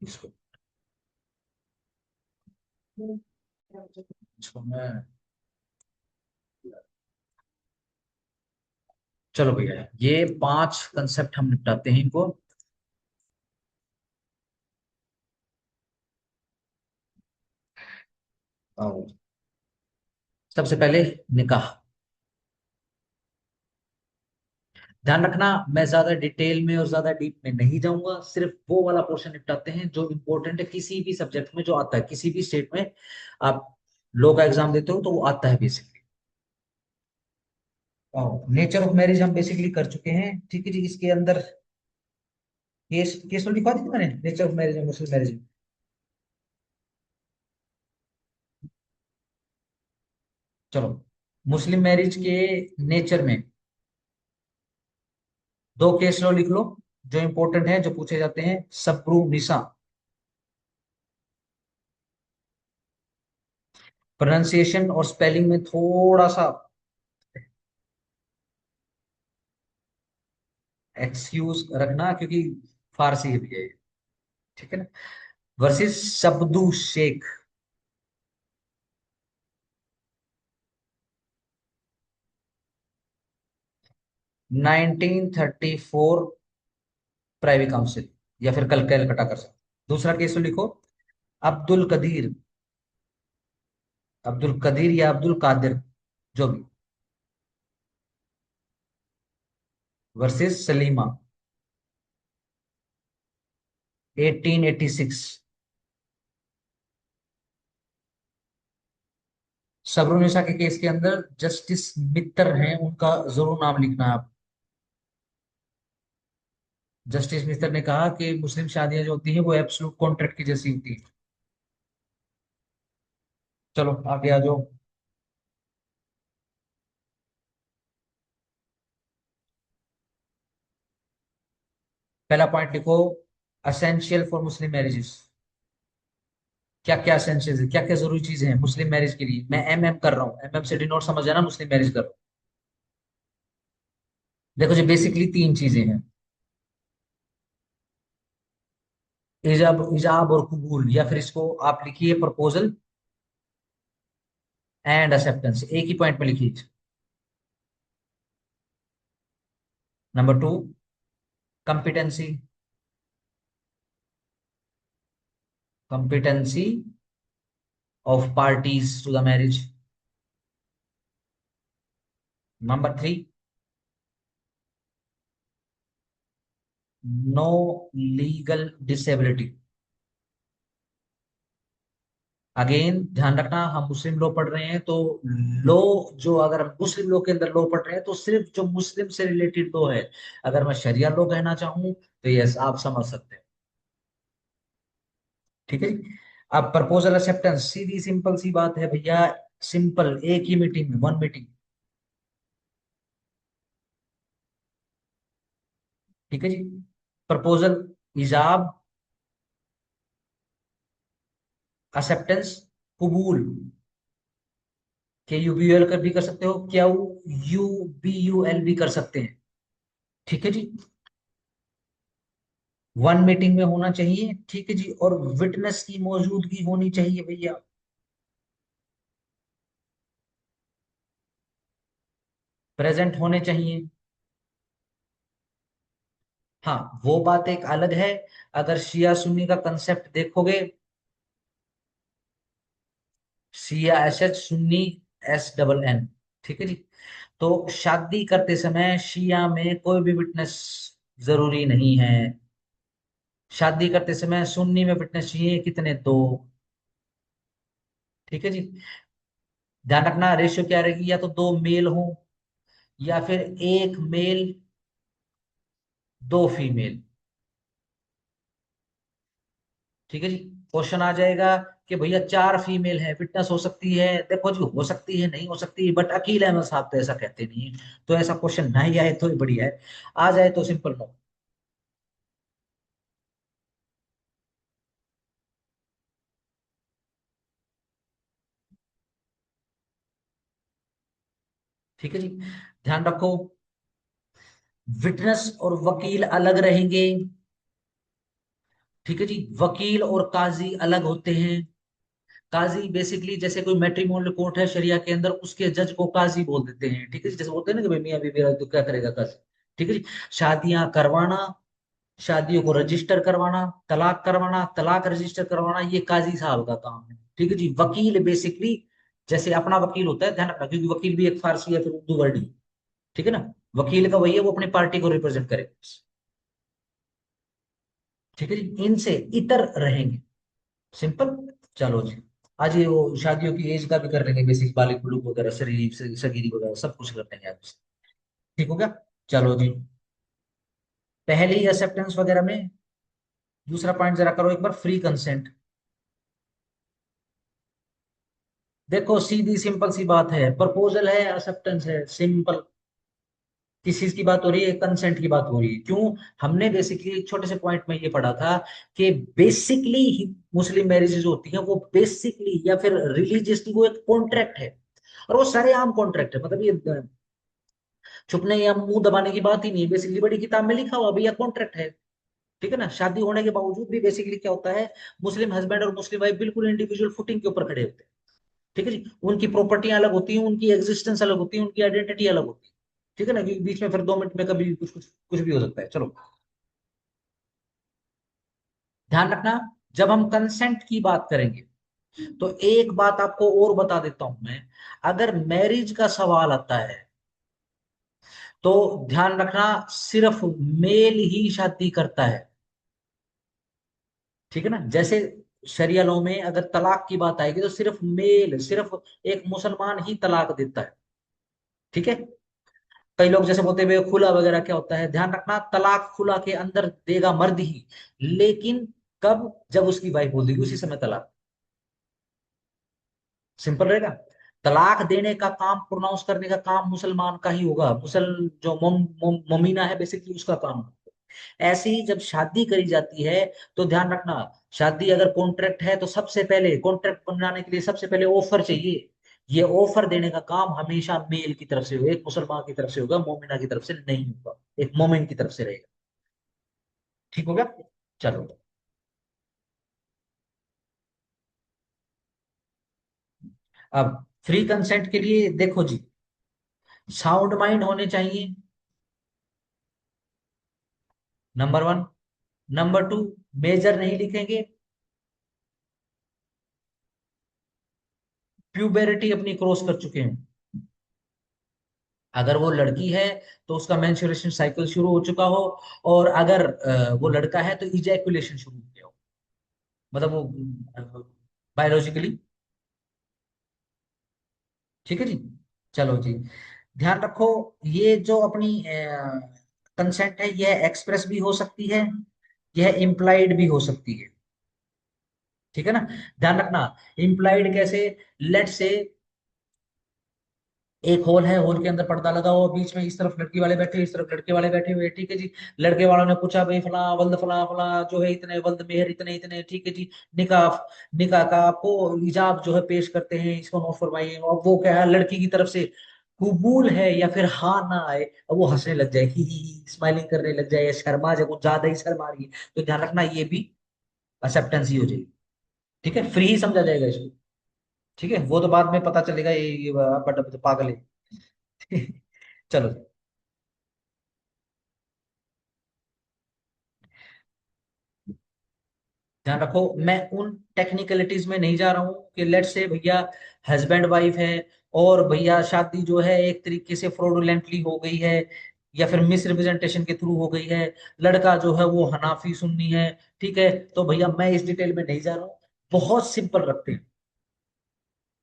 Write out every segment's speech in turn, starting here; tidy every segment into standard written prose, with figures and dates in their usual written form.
इसको इसको मैं, चलो भैया ये 5 कंसेप्ट हम निपटाते हैं इनको। आओ। सबसे पहले निकाह। ध्यान रखना, मैं ज्यादा डिटेल में और ज्यादा डीप में नहीं जाऊंगा, सिर्फ वो वाला पोर्शन निपटाते हैं जो इंपॉर्टेंट है किसी भी सब्जेक्ट में, जो आता है किसी भी स्टेट में। आप लॉ का एग्जाम देते हो तो वो आता है बेसिकली। नेचर ऑफ मैरिज हम बेसिकली कर चुके हैं, ठीक है जी। इसके अंदर केस केस तो लिखवा दी थी मैंने, नेचर ऑफ मैरिज और मुस्लिम मैरिज। चलो, मुस्लिम मैरिज के नेचर में दो केस लो लिख लो, जो इंपॉर्टेंट है, जो पूछे जाते हैं। सब्रू निसा, प्रोनाउंसिएशन और स्पेलिंग में थोड़ा सा एक्सक्यूज रखना, क्योंकि फारसी है भैया ये, ठीक है ना। वर्सेस शब्दू शेख। 1934 प्राइवेट काउंसिल, या फिर कल कैलकटा कर सकते। दूसरा केस तो लिखो, अब्दुल कदीर, अब्दुल कदीर या अब्दुल कादिर, जो भी, वर्सेस सलीमा, 1886। सबरुनिसा के केस के अंदर जस्टिस मित्तर हैं, उनका जरूर नाम लिखना है आप। जस्टिस मित्तर ने कहा कि मुस्लिम शादियां जो होती हैं वो एब्सोल्यूट कॉन्ट्रैक्ट की जैसी होती है। चलो आगे आ जाओ। पहला पॉइंट लिखो, असेंशियल फॉर मुस्लिम मैरिजेस। क्या क्या असेंशियल है, क्या क्या जरूरी चीजें हैं मुस्लिम मैरिज के लिए। मैं एम एम कर रहा हूँ, एम एम से डिनोट समझ जाना, मुस्लिम मैरिज कर रहा हूँ। देखो जी, बेसिकली 3 चीजें हैं। इजाब इजाब और कबूल, या फिर इसको आप लिखिए प्रपोजल एंड एक्सेप्टेंस, एक ही पॉइंट में लिखिए। Number 2, competency, competency of parties to the marriage. Number 3, no legal disability. Again ध्यान रखना, हम मुस्लिम लॉ पढ़ रहे हैं तो लॉ, जो अगर हम मुस्लिम लॉ के अंदर लॉ पढ़ रहे हैं तो सिर्फ जो मुस्लिम से रिलेटेड लॉ है। अगर मैं शरिया लॉ कहना चाहूँ तो यस, आप समझ सकते हैं, ठीक है जी। अब प्रपोजल एक्सेप्टेंस, सीधी सिंपल सी बात है भैया, सिंपल, एक ही मीटिंग में, वन मीटिंग, ठीक है जी। प्रपोजल, इजाब, एक्सेप्टेंस, कबूल, के यू बी एल कर भी कर सकते हो, क्या यू बी यू एल भी कर सकते हैं, ठीक है जी। वन मीटिंग में होना चाहिए, ठीक है जी, और विटनेस की मौजूदगी होनी चाहिए भैया। प्रेजेंट होने चाहिए। हाँ, वो बात एक अलग है। अगर शिया सुन्नी का कंसेप्ट देखोगे, शिया एस एच, सुन्नी एस डबल एन, ठीक है जी। तो शादी करते समय शिया में कोई भी विटनेस जरूरी नहीं है। शादी करते समय सुन्नी में विटनेस चाहिए, कितने, 2, ठीक है जी। ध्यान रखना, रेशियो क्या रहेगी, या तो 2 मेल हो, या फिर 1 मेल 2 फीमेल, ठीक है जी। क्वेश्चन आ जाएगा कि भैया 4 फीमेल है, फिटनेस हो सकती है, देखो जी हो सकती है, नहीं हो सकती, बट अकील अहमद साहब तो ऐसा कहते नहीं है। तो ऐसा क्वेश्चन नहीं आए तो ही बढ़िया है, आ जाए तो सिंपल नो, ठीक है जी। ध्यान रखो, विटनेस और वकील अलग रहेंगे, ठीक है जी। वकील और काजी अलग होते हैं। काजी बेसिकली जैसे कोई मैट्रिमोनियल कोर्ट है शरिया के अंदर, उसके जज को काजी बोल देते हैं। ठीक है जी, जैसे बोलते हैं ना कि भाई मियां बीवी तो क्या करेगा काजी। ठीक है जी। शादियां करवाना, शादियों को रजिस्टर करवाना, तलाक करवाना, तलाक रजिस्टर करवाना, ये काजी साहब का काम है। ठीक है जी। वकील बेसिकली जैसे अपना वकील होता है, ध्यान रखना, क्योंकि वकील भी एक फारसी या फिर उर्दू वर्ड ही है। ठीक है ना। वकील का वही है, वो अपनी पार्टी को रिप्रेजेंट करे। ठीक है जी। इनसे इतर रहेंगे। सिंपल। चलो जी। आज ये वो शादियों की एज का भी कर लेंगे, बेसिक बालिक बुलूक वगैरह, शरीर सगीरी वगैरह सब कुछ कर लेंगे आज। ठीक हो गया। चलो जी। पहले ही एक्सेप्टेंस वगैरह में दूसरा पॉइंट जरा करो एक बार, फ्री कंसेंट। देखो सीधी सिंपल सी बात है, प्रपोजल है, एक्सेप्टेंस है, सिंपल। किस चीज की बात हो रही है? कंसेंट की बात हो रही है। क्यों? हमने बेसिकली एक छोटे से पॉइंट में ये पढ़ा था कि बेसिकली मुस्लिम मैरिजेज होती हैं वो बेसिकली या फिर रिलीजियसली वो एक कॉन्ट्रैक्ट है। और वो सरेआम कॉन्ट्रैक्ट है, मतलब ये छुपने या मुंह दबाने की बात ही नहीं है। बेसिकली बड़ी किताब में लिखा हुआ भैया कॉन्ट्रैक्ट है। ठीक है ना। शादी होने के बावजूद भी बेसिकली क्या होता है, मुस्लिम हस्बैंड और मुस्लिम वाइफ बिल्कुल इंडिविजुअल फुटिंग के ऊपर खड़े होते हैं। ठीक है जी। उनकी प्रॉपर्टियां अलग होती हैं, उनकी एग्जिस्टेंस अलग होती है, उनकी आइडेंटिटी अलग होती है। ठीक है ना, क्योंकि बीच में फिर 2 मिनट में कभी कुछ कुछ कुछ भी हो सकता है। चलो ध्यान रखना, जब हम कंसेंट की बात करेंगे तो एक बात आपको और बता देता हूं मैं। अगर मैरिज का सवाल आता है तो ध्यान रखना, सिर्फ मेल ही शादी करता है। ठीक है ना। जैसे शरिया लॉ में अगर तलाक की बात आएगी तो सिर्फ मेल, सिर्फ एक मुसलमान ही तलाक देता है। ठीक है। कई लोग जैसे बोलते हैं खुला वगैरह क्या होता है, ध्यान रखना, तलाक खुला के अंदर देगा मर्द ही। लेकिन कब? जब उसकी वाइफ बोल देगी उसी समय तलाक। सिंपल रहेगा। तलाक देने का काम, प्रोनाउंस करने का काम मुसलमान का ही होगा। जो मोमिना है बेसिकली उसका काम होगा। ऐसे ही जब शादी करी जाती है तो ध्यान रखना, शादी अगर कॉन्ट्रैक्ट है तो सबसे पहले कॉन्ट्रैक्ट बनाने के लिए सबसे पहले ऑफर चाहिए। ये ऑफर देने का काम हमेशा मेल की तरफ से होगा, एक मुसलमान की तरफ से होगा, मोमिना की तरफ से नहीं होगा, एक मोमिन की तरफ से रहेगा। ठीक हो गया। चलो अब फ्री कंसेंट के लिए देखो जी, साउंड माइंड होने चाहिए, number one. Number two, major नहीं लिखेंगे, प्यूबेरिटी अपनी क्रॉस कर चुके हैं। अगर वो लड़की है तो उसका मेंस्ट्रुएशन साइकिल शुरू हो चुका हो, और अगर वो लड़का है तो इजैकुलेशन शुरू हो गया हो, मतलब वो बायोलॉजिकली। ठीक है जी। चलो जी। ध्यान रखो, ये जो अपनी कंसेंट है यह एक्सप्रेस भी हो सकती है, यह इम्प्लाइड भी हो सकती है। ठीक है ना। ध्यान रखना, इम्प्लाइड कैसे? लेट से एक हॉल है, हॉल के अंदर पर्दा लगा हुआ, बीच में इस तरफ लड़की वाले बैठे, इस तरफ लड़के वाले बैठे हुए। ठीक है जी। लड़के वालों ने पूछा भाई फला वल्द फला फला जो है इतने वल्द मेहर इतने इतने। ठीक है जी। निकाह, निकाह का आपको इजाब जो है पेश करते हैं, इसको नोट फरमाइए। अब वो क्या है, लड़की की तरफ से कबूल है या फिर हाँ ना आए, अब वो हंसने लग जाए, ही स्माइलिंग करने लग जाए, या शर्मा जाए, कुछ ज्यादा ही शर्मा रही है, तो ध्यान रखना ये भी एक्सेप्टेंस ही हो जाएगी। ठीक है, फ्री ही समझा जाएगा इसको। ठीक है, वो तो बाद में पता चलेगा ये बड़ा पागल है। चलो। ध्यान रखो, मैं उन टेक्निकलिटीज में नहीं जा रहा हूं कि लेट से भैया हस्बैंड वाइफ है और भैया शादी जो है एक तरीके से फ्रॉडुलेंटली हो गई है या फिर मिस रिप्रेजेंटेशन के थ्रू हो गई है, लड़का जो है वो हनाफी सुन्नी है। ठीक है, तो भैया मैं इस डिटेल में नहीं जा रहा हूँ, बहुत सिंपल रखते हैं।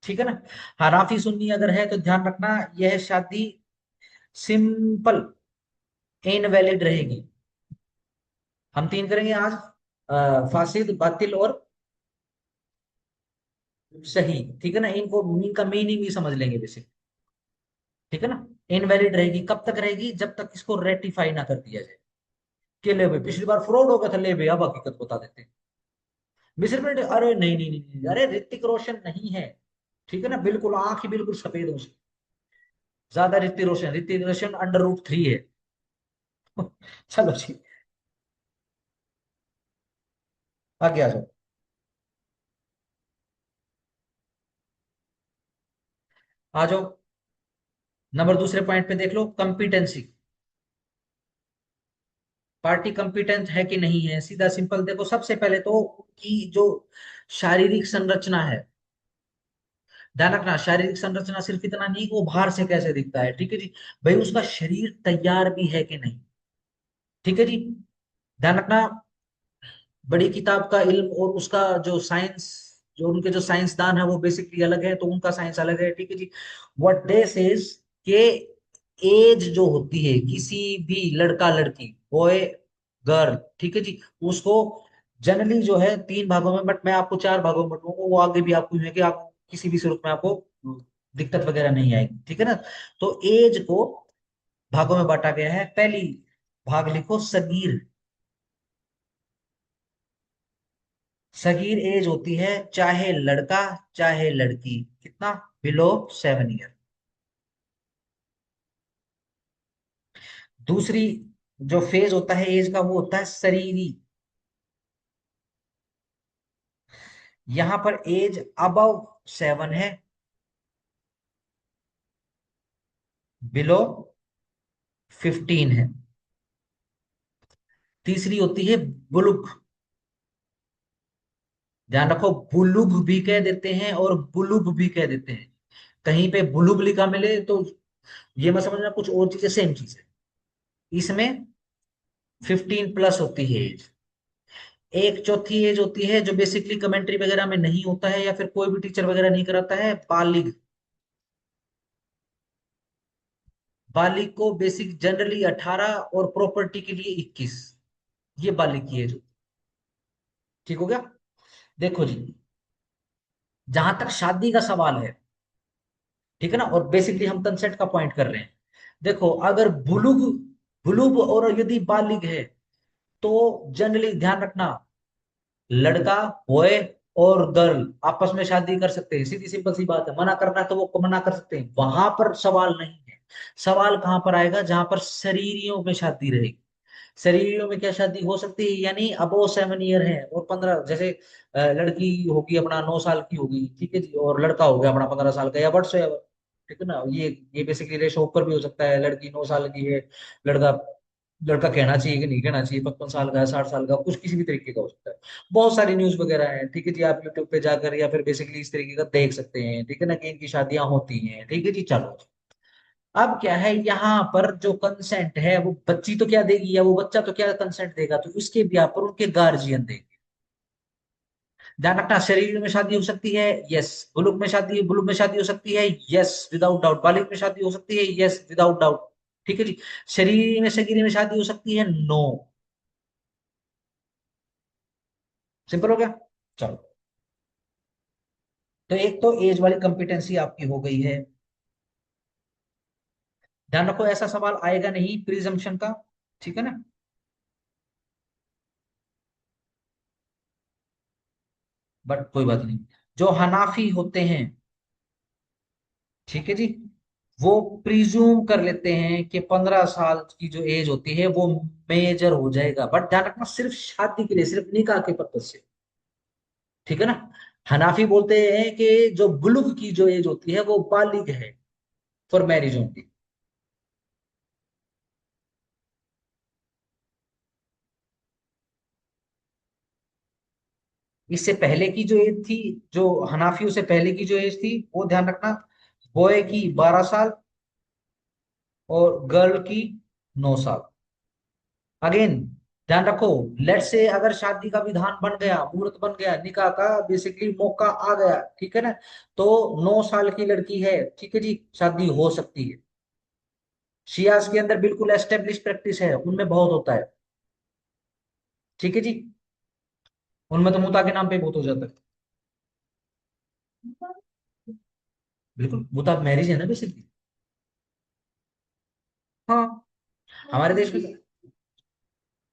ठीक है ना। हनाफी सुन्नी अगर है तो ध्यान रखना यह शादी सिंपल इनवैलिड रहेगी। हम तीन करेंगे आज, फासिद, बातिल और सही। ठीक है ना, इनको इनका मीनिंग भी समझ लेंगे वैसे। ठीक है ना। इनवैलिड रहेगी, कब तक रहेगी? जब तक इसको रेटिफाई ना कर दिया जाए कि ले भाई पिछली बार फ्रॉड हो गया था, ले भाई अब हकीकत बता देते हैं। मिसरिप्रेजेंट, अरे नहीं नहीं नहीं नहीं, अरे ऋतिक रोशन नहीं है। ठीक है ना, बिल्कुल आंख ही बिल्कुल सफेद हो उसकी। ज्यादा ऋतिक रोशन, ऋतिक रोशन √3 है। चलो जी। आगे आ जाओ। आ जाओ, नंबर दूसरे पॉइंट पे देख लो, कंपिटेंसी। पार्टी कंपिटेंट है कि नहीं है, सीधा सिंपल देखो, सबसे पहले तो कि जो शारीरिक संरचना है, ध्यान रखना, शारीरिक संरचना सिर्फ इतना नहीं कि वो बाहर से कैसे दिखता है, ठीक है जी, भाई उसका शरीर तैयार भी है कि नहीं, ठीक है जी। ध्यान रखना, बड़ी किताब का इल्म और उसका जो साइंस, जो उनके जो साइंसदान है वो बेसिकली अलग है, तो उनका साइंस अलग है, ठीक है जी। व्हाट दे सेज के एज जो होती है किसी भी लड़का लड़की, बॉय गर्ल, ठीक है जी, उसको जनरली जो है तीन भागों में, बट मैं आपको चार भागों में बंटूंगा, वो आगे भी आपको है कि आप किसी भी सूरत में आपको दिक्कत वगैरह नहीं आएगी, ठीक है ना। तो एज को भागों में बांटा गया है। पहली भाग लिखो सगीर। सगीर एज होती है चाहे लड़का चाहे लड़की, कितना, बिलो 7 ईयर। दूसरी जो फेज होता है एज का, वो होता है शरीरी। यहां पर एज अबव 7 है, बिलो 15 है। तीसरी होती है बुलुग। ध्यान रखो, बुलुग भी कह देते हैं और बुलुग भी कह देते हैं। कहीं पे बुलुग लिखा मिले तो ये मत समझना कुछ और चीजें, सेम चीज है। इसमें 15 प्लस होती है एज। एक चौथी एज होती है जो बेसिकली कमेंट्री वगैरह में नहीं होता है या फिर कोई भी टीचर वगैरह नहीं कराता है, बालिग। बालिग को बेसिक जनरली 18 और प्रॉपर्टी के लिए 21, ये बालिग की एज। ठीक हो गया। देखो जी, जहां तक शादी का सवाल है, ठीक है ना, और बेसिकली हम कंसेंट का पॉइंट कर रहे हैं। देखो अगर बुलुग, बुलुग और यदि बालिग है, तो जनरली ध्यान रखना, लड़का, बॉय और गर्ल आपस में शादी कर सकते हैं, सीधी सिंपल सी बात है। मना करना है तो वो मना कर सकते हैं, वहां पर सवाल नहीं है। सवाल कहां पर आएगा, जहां पर शरीरियों में शादी रहेगी। शरीरियों में क्या शादी हो सकती है, यानी अबो 7 ईयर है और 15, जैसे लड़की होगी अपना 9 साल की होगी, ठीक है जी, और लड़का हो गया अपना 15 साल का, या वर्ष है, ठीक है ना, ये बेसिकली रेशो ऊपर भी हो सकता है, लड़की 9 साल की है, लड़का, लड़का कहना चाहिए कि नहीं कहना चाहिए, 55 साल का है, 60 साल का, कुछ किसी भी तरीके का हो सकता है। बहुत सारी न्यूज वगैरह है, ठीक है जी, आप यूट्यूब पे जाकर या फिर बेसिकली इस तरीके का देख सकते हैं, ठीक है ना, कि इनकी शादियां होती हैं, ठीक है जी। चलो, अब क्या है यहाँ पर जो कंसेंट है, वो बच्ची तो क्या देगी या वो बच्चा तो क्या कंसेंट देगा, तो इसके भी यहाँ पर उनके गार्जियन देंगे। ध्यान रखना, शरीर में शादी हो सकती है, यस। बुलुक में शादी, बुलुक में शादी हो सकती है, यस विदाउट डाउट। बालिग में शादी हो सकती है, यस विदाउट डाउट, ठीक है जी। शरीर में सगीर में शादी हो सकती है, नो। सिंपल हो गया। चलो, तो एक तो एज वाली कंपिटेंसी आपकी हो गई है। ध्यान रखो, ऐसा सवाल आएगा नहीं प्रिजम्पशन का, ठीक है ना। बट कोई बात नहीं, जो हनाफी होते हैं, ठीक है जी, वो प्रिज्यूम कर लेते हैं कि 15 साल की जो एज होती है वो मेजर हो जाएगा, बट ध्यान रखना सिर्फ शादी के लिए, सिर्फ निकाह के पर्पज से, ठीक है ना। हनाफी बोलते हैं कि जो बुलुग की जो एज होती है वो बालिग है, फॉर मैरिज ओनली। इससे पहले की जो एज थी, जो हनाफियों से पहले की जो एज थी, वो ध्यान रखना, बॉय की 12 साल और गर्ल की 9 साल। अगेन ध्यान रखो, लेट से अगर शादी का विधान बन गया, मुहूर्त बन गया, निकाह का बेसिकली मौका आ गया, ठीक है ना, तो 9 साल की लड़की है, ठीक है जी, शादी हो सकती है। शियाज के अंदर बिल्कुल एस्टेब्लिश प्रैक्टिस है, उनमें बहुत होता है, ठीक है जी। उनमें तो मुता के नाम पे बहुत हो जाता है। बिल्कुल, मुता मैरिज है ना बेसिकली। हाँ, हमारे देश में,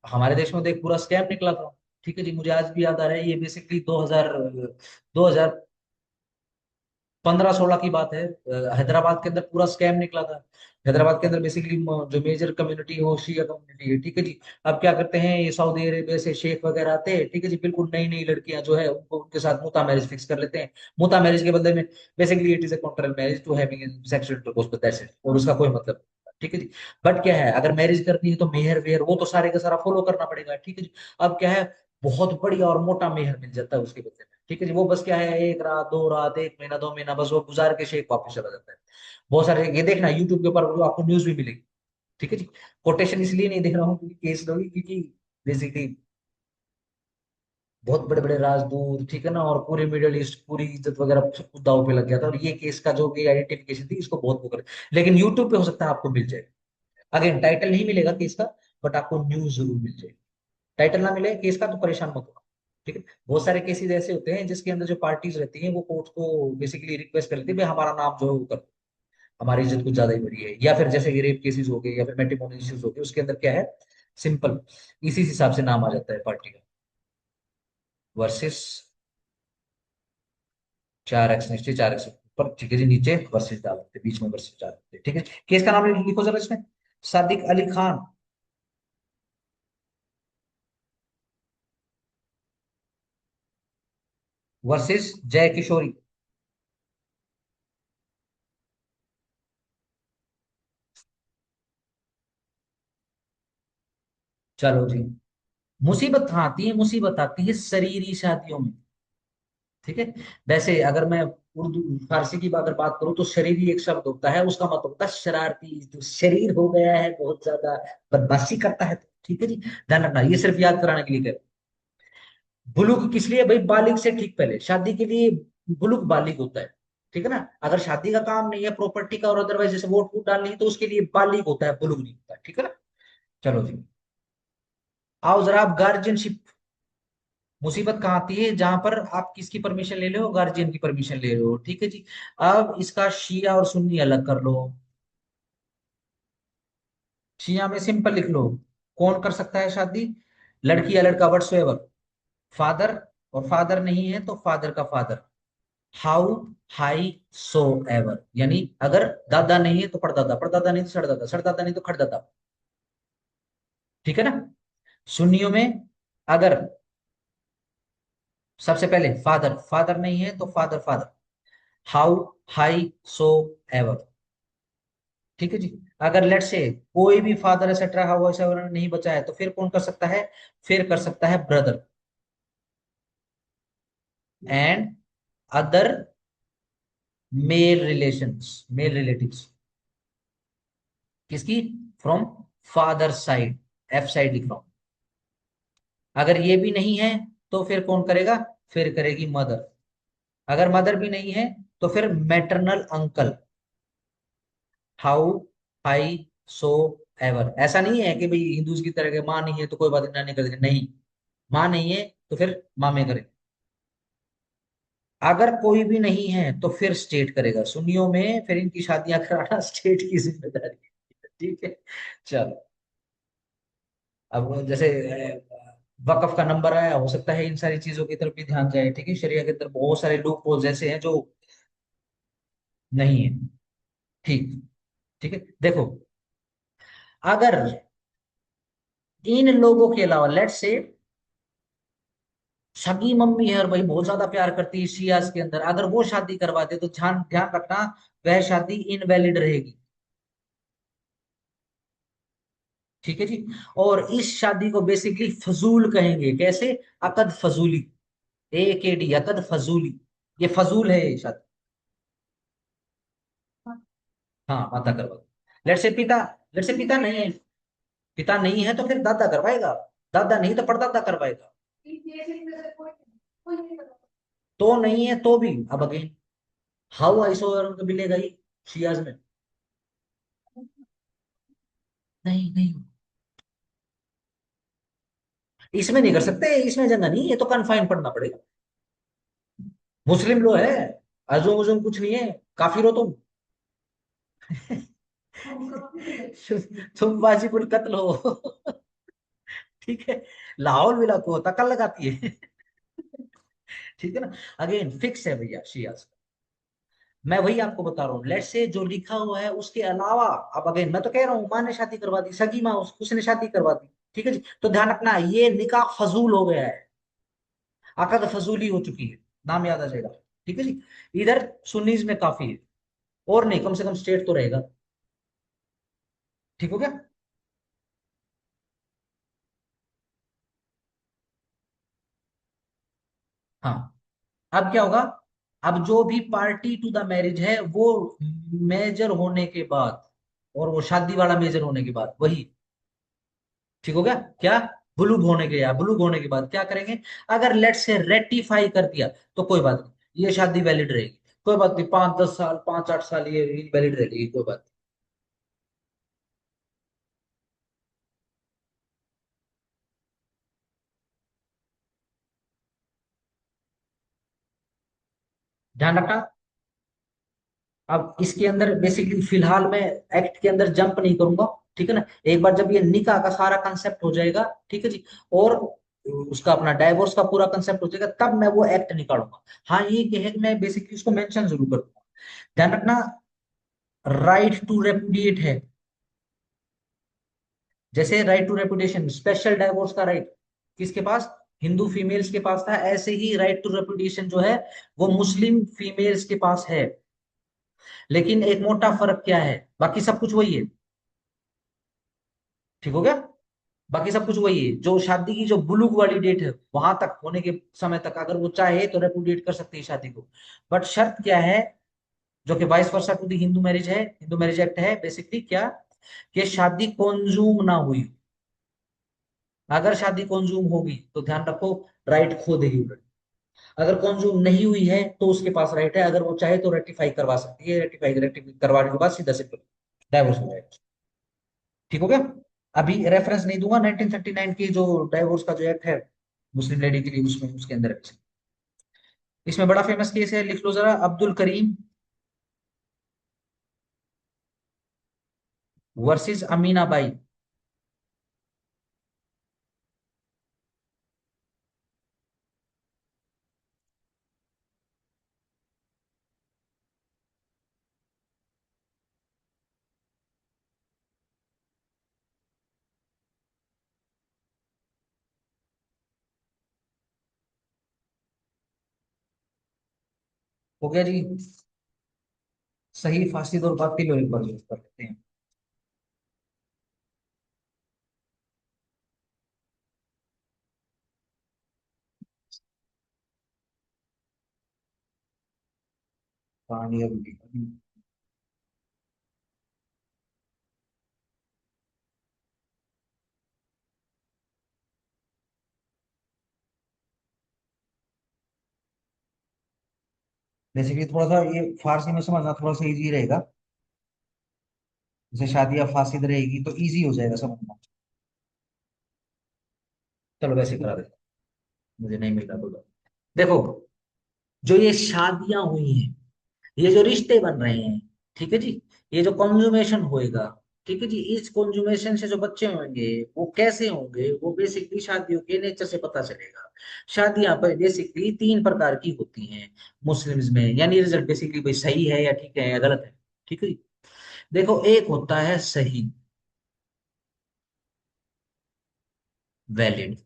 हमारे देश में तो एक पूरा स्कैम निकला था, ठीक है जी, मुझे आज भी याद आ रहा है, ये बेसिकली 2000, 2000, 15-16 की बात है। हैदराबाद के अंदर पूरा स्कैम निकला था। हैदराबाद के अंदर बेसिकली जो मेजर कम्युनिटी है वो शिया कम्युनिटी है, ठीक है जी। अब क्या करते हैं ये सऊदी अरेबिया से शेख वगैरह आते हैं, ठीक है जी, बिल्कुल नई नई लड़कियां जो है उनको उनके साथ मुता मैरिज फिक्स कर लेते हैं। मुता मैरिज के बदले में basically it is a contract marriage to having sexual intercourse with that's it, और उसका कोई मतलब नहीं, ठीक है जी। बट क्या है, अगर मैरिज करनी है तो मेहर वेहर वो तो सारे का सारा फॉलो करना पड़ेगा, ठीक है जी। अब क्या है, बहुत बढ़िया और मोटा मेहर मिल जाता है उसके बदले में, ठीक है जी। वो बस क्या है, एक रात, 2 रात, 1 महीना, 2 महीना, बस वो गुजार के शेख वापस चला जाता है। बहुत सारे ये देखना यूट्यूब के ऊपर वो आपको न्यूज भी मिलेगी, ठीक है जी। कोटेशन इसलिए नहीं देख रहा हूँ क्योंकि केस लोगी, क्योंकि बेसिकली बहुत बड़े बड़े राजदूत, ठीक है ना, और पूरे मिडिल ईस्ट पूरी इज्जत वगैरह सब कुछ दांव पे लग गया था, और ये केस का जो भी आइडेंटिफिकेशन थी इसको बहुत वो करे। लेकिन यूट्यूब पे हो सकता है आपको मिल जाए। अगेन टाइटल नहीं मिलेगा केस का, बट आपको न्यूज जरूर मिल जाएगी। टाइटल ना मिले केस का तो परेशान मत होना, ठीक है। बहुत सारे केसेस ऐसे होते हैं जिसके अंदर जो पार्टीज रहती हैं वो कोर्ट को बेसिकली रिक्वेस्ट करती है भाई हमारा नाम जो है वो कर दो, हमारी इज्जत कुछ ज्यादा ही बड़ी है। या फिर जैसे कि रेप केसेस हो गए या फिर मैट्रिमोनियल इश्यूज हो गए, उसके अंदर क्या है, सिंपल इसी हिसाब से नाम आ जाता है पार्टी का। वर्सेस 4x नीचे 4x ऊपर, ठीक है जी, नीचे वर्सेस डाल देते, बीच में वर्सेस डाल देते, ठीक है। केस का नाम लिखो जरा इसमें, सादिक अली खान वर्सेस जय किशोरी। चलो जी। मुसीबत आती है शरीरी शादियों में, ठीक है। वैसे अगर मैं उर्दू फारसी की अगर बात करूं तो शरीरी एक शब्द होता है, उसका मतलब होता है शरारती, जो शरीर हो गया है बहुत ज्यादा बदमाशी करता है, ठीक है जी। ध्यान रखना, ये सिर्फ याद कराने के लिए कह रहा हूं। बुलुक किस लिए भाई, बालिग से ठीक पहले, शादी के लिए बुलुक बालिग होता है, ठीक है ना। अगर शादी का काम नहीं है, प्रॉपर्टी का और अदरवाइज जैसे वोट वोट डालनी है तो उसके लिए बालिग होता है, बुलुक नहीं होता है, ठीक है ना। चलो जी, आओ जरा आप गार्जियनशिप। मुसीबत कहाँ आती है, जहां पर आप किसकी परमिशन ले लो, गार्जियन की परमिशन ले लो, ठीक है जी। अब इसका शिया और सुन्नी अलग कर लो। शिया में सिंपल लिख लो, कौन कर सकता है शादी, लड़की या लड़का वट्सएवर, फादर, और फादर नहीं है तो फादर का father, how, high, so ever, यानी अगर दादा नहीं है तो परदादा, परदादा नहीं तो सड़दादा, सड़दादा नहीं तो खड़दादा, ठीक है ना। सुन्नियों में अगर सबसे पहले फादर, फादर नहीं है तो father father, how, high, so ever, ठीक है जी। अगर लेट से कोई भी फादर एक्सेट्रा हाउ एवर नहीं बचा है तो फिर कौन कर सकता है, फिर कर सकता है brother and other male relations, male relatives, किसकी, from father side, F side लिख रहा हूं। अगर ये भी नहीं है तो फिर कौन करेगा, फिर करेगी मदर। अगर मदर भी नहीं है तो फिर maternal uncle, how, high, so ever. ऐसा नहीं है कि भाई हिंदूज की तरह के माँ नहीं है तो कोई बात नहीं नानी कर देंगे, नहीं, माँ नहीं है तो फिर मामे करें। अगर कोई भी नहीं है तो फिर स्टेट करेगा, सुन्नियों में फिर इनकी शादियां कराना स्टेट की जिम्मेदारी है, ठीक है। चलो, अब जैसे वकफ का नंबर आया, हो सकता है इन सारी चीजों की तरफ भी ध्यान जाए, ठीक है। शरिया के अंदर बहुत सारे लूप होल्स ऐसे हैं जो नहीं है, ठीक, ठीक है। देखो, अगर इन लोगों के अलावा लेट से सगी मम्मी है और भाई बहुत ज्यादा प्यार करती है शियाज के अंदर, अगर वो शादी करवा दे तो ध्यान ध्यान रखना, वह शादी इनवैलिड रहेगी, ठीक है जी। और इस शादी को बेसिकली फजूल कहेंगे, कैसे, अकद फजूली, ए के डी, अकद फजूली, ये फजूल है ये शादी। हाँ, माता करवा दो। लेट से पिता, लेट से पिता नहीं है, पिता नहीं है तो फिर दादा करवाएगा, दादा नहीं तो परदादा करवाएगा, तो नहीं है तो भी अब अगेन हाउ आइसो तो मिलेगा ही शियाज में, नहीं नहीं, इसमें नहीं कर सकते, इसमें जगह नहीं, ये तो कन्फाइन पढ़ना पड़ेगा। मुस्लिम लो है, अजूम उजूम कुछ नहीं है, काफिर हो तुम। तुम वाजिबुल कत्ल हो, ठीक है। लाहौल विला को तकल लगाती है, ठीक है ना। अगेन फिक्स है भैया शियाज, मैं वही आपको बता रहा हूँ, लेट से जो लिखा हुआ है उसके अलावा। अब अगेन मैं तो कह रहा हूँ, माँ ने शादी करवा दी, सगी माँ उसने शादी करवा दी, ठीक है जी, तो ध्यान रखना ये निकाह फजूल हो गया है, अकद फजूली हो चुकी है, नाम याद आ जाएगा। ठीक है जी। इधर सुन्नीज में काफी है, और नहीं कम से कम स्टेट तो रहेगा। ठीक हो गया। हाँ। अब क्या होगा, अब जो भी पार्टी टू द मैरिज है वो मेजर होने के बाद, और वो शादी वाला मेजर होने के बाद वही। ठीक हो गया। क्या, बुलूग होने के, या बुलूग होने के बाद क्या करेंगे, अगर लेट से रेटिफाई कर दिया तो कोई बात नहीं, ये शादी वैलिड रहेगी, कोई बात नहीं, 5-10 साल, 5-8 साल ये वैलिड रहेगी, कोई बात नहीं। ध्यान रखना, अब इसके अंदर बेसिकली फिलहाल मैं एक्ट के अंदर जंप नहीं करूंगा, ठीक है ना। एक बार जब ये निकाह का सारा कंसेप्ट हो जाएगा, ठीक है जी, और उसका अपना डाइवोर्स का पूरा कंसेप्ट हो जाएगा, तब मैं वो एक्ट निकालूंगा। हाँ ये कि है कि मैं बेसिकली उसको मेंशन जरूर करूंगा। ध्यान रखना, राइट टू रेपुडिएट है, जैसे right to reputation, special divorce का राइट किसके पास, हिंदू फीमेल्स के पास था, ऐसे ही राइट टू रेपुटेशन जो है वो मुस्लिम फीमेल्स के पास है। लेकिन एक मोटा फर्क क्या है, बाकी सब कुछ वही है। ठीक हो गया। बाकी सब कुछ वही है, जो शादी की जो बुलूग वाली डेट है वहां तक होने के समय तक अगर वो चाहे तो रेपुडिएट कर सकती है शादी को। बट शर्त क्या है, जो कि vice versa to the Hindu marriage है, हिंदू मैरिज एक्ट है बेसिकली, क्या कि शादी कॉन्जूम ना हुई। अगर शादी कॉन्जूम होगी तो ध्यान रखो, राइट खो देगी उलट। अगर कॉन्जूम नहीं हुई है तो उसके पास राइट है, अगर वो चाहे तो रेटिफाई करवा सकती है, रेटिफाई करवाने के बाद सीधा सिंपल डाइवोर्स हो जाएगा। ठीक हो गया। अभी रेफरेंस नहीं दूंगा, 1939 की जो डाइवोर्स का जो एक्ट है मुस्लिम लेडी के लिए, उसमें उसके अंदर है। इसमें बड़ा फेमस केस है, लिख लो जरा, अब्दुल करीम वर्सेस अमीना बाई। हो गया जी। सही फासिद और बातिल और एक बार यूज कर लेते हैं। कहानी अभी बेसिकली थोड़ा सा ये फारसी में समझना थोड़ा सा इजी रहेगा, जैसे शादियां फासिद रहेगी तो इजी हो जाएगा समझना। चलो वैसे करा देते, मुझे नहीं मिल रहा बोलो। देखो, जो ये शादियां हुई हैं, ये जो रिश्ते बन रहे हैं, ठीक है जी, ये जो कॉन्जुमेशन होएगा, ठीक है जी, इस कॉन्जुमेशन से जो बच्चे होंगे वो कैसे होंगे, वो बेसिकली शादियों के नेचर से पता चलेगा। शादियां पर बेसिकली 3 प्रकार की होती हैं मुस्लिम्स में, यानी रिजल्ट बेसिकली भाई सही है या ठीक है या गलत है। ठीक है जी। देखो, एक होता है सही, वैलिड,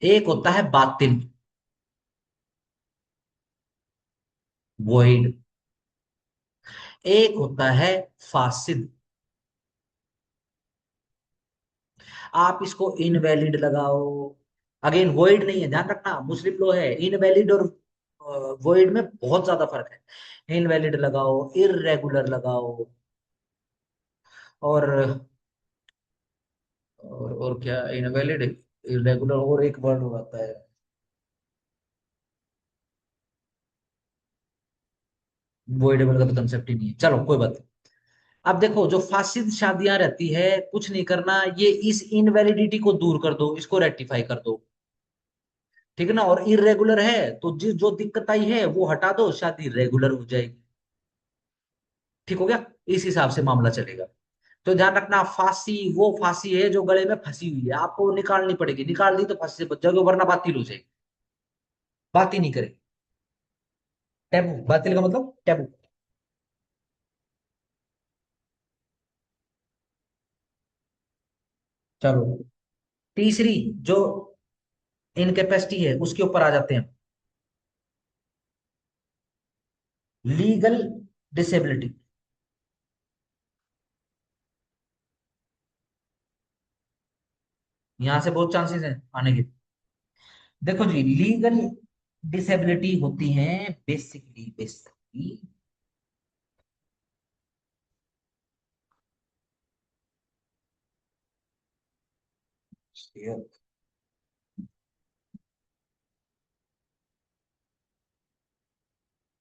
एक होता है बातिल, वॉइड, एक होता है फासिद। आप इसको इनवैलिड लगाओ, अगेन वॉइड नहीं है, ध्यान रखना, मुस्लिम लॉ है, इनवैलिड और वॉइड में बहुत ज्यादा फर्क है। इनवैलिड लगाओ, इररेगुलर लगाओ, और और क्या, इनवैलिड, इररेगुलर, और एक वर्ड और आता है, वॉइडेबल का तो कंसेप्ट ही नहीं है, चलो कोई बात नहीं। अब देखो, जो फासिद शादियां रहती है, कुछ नहीं करना, ये इस इनवैलिडिटी को दूर कर दो, इसको रेक्टिफाई कर दो, ठीक है ना। और इरेगुलर है तो जिस जो दिक्कत आई है वो हटा दो, शादी रेगुलर हो जाएगी। ठीक हो गया। इस हिसाब से मामला चलेगा। तो ध्यान रखना, फांसी वो फांसी है जो गले में फंसी हुई है, आपको निकालनी पड़ेगी, निकाल दी तो फांसी से बच जाओगे, वरना बातिल हो जाएगी, बात ही नहीं करेगी। टैबू, बातिल का मतलब टैबू। चलो, तीसरी जो इनकेपेसिटी है उसके ऊपर आ जाते हैं। Legal disability. यहां से बहुत चांसेस हैं आने के। देखो जी, लीगल डिसेबिलिटी होती है बेसिकली बेसिकली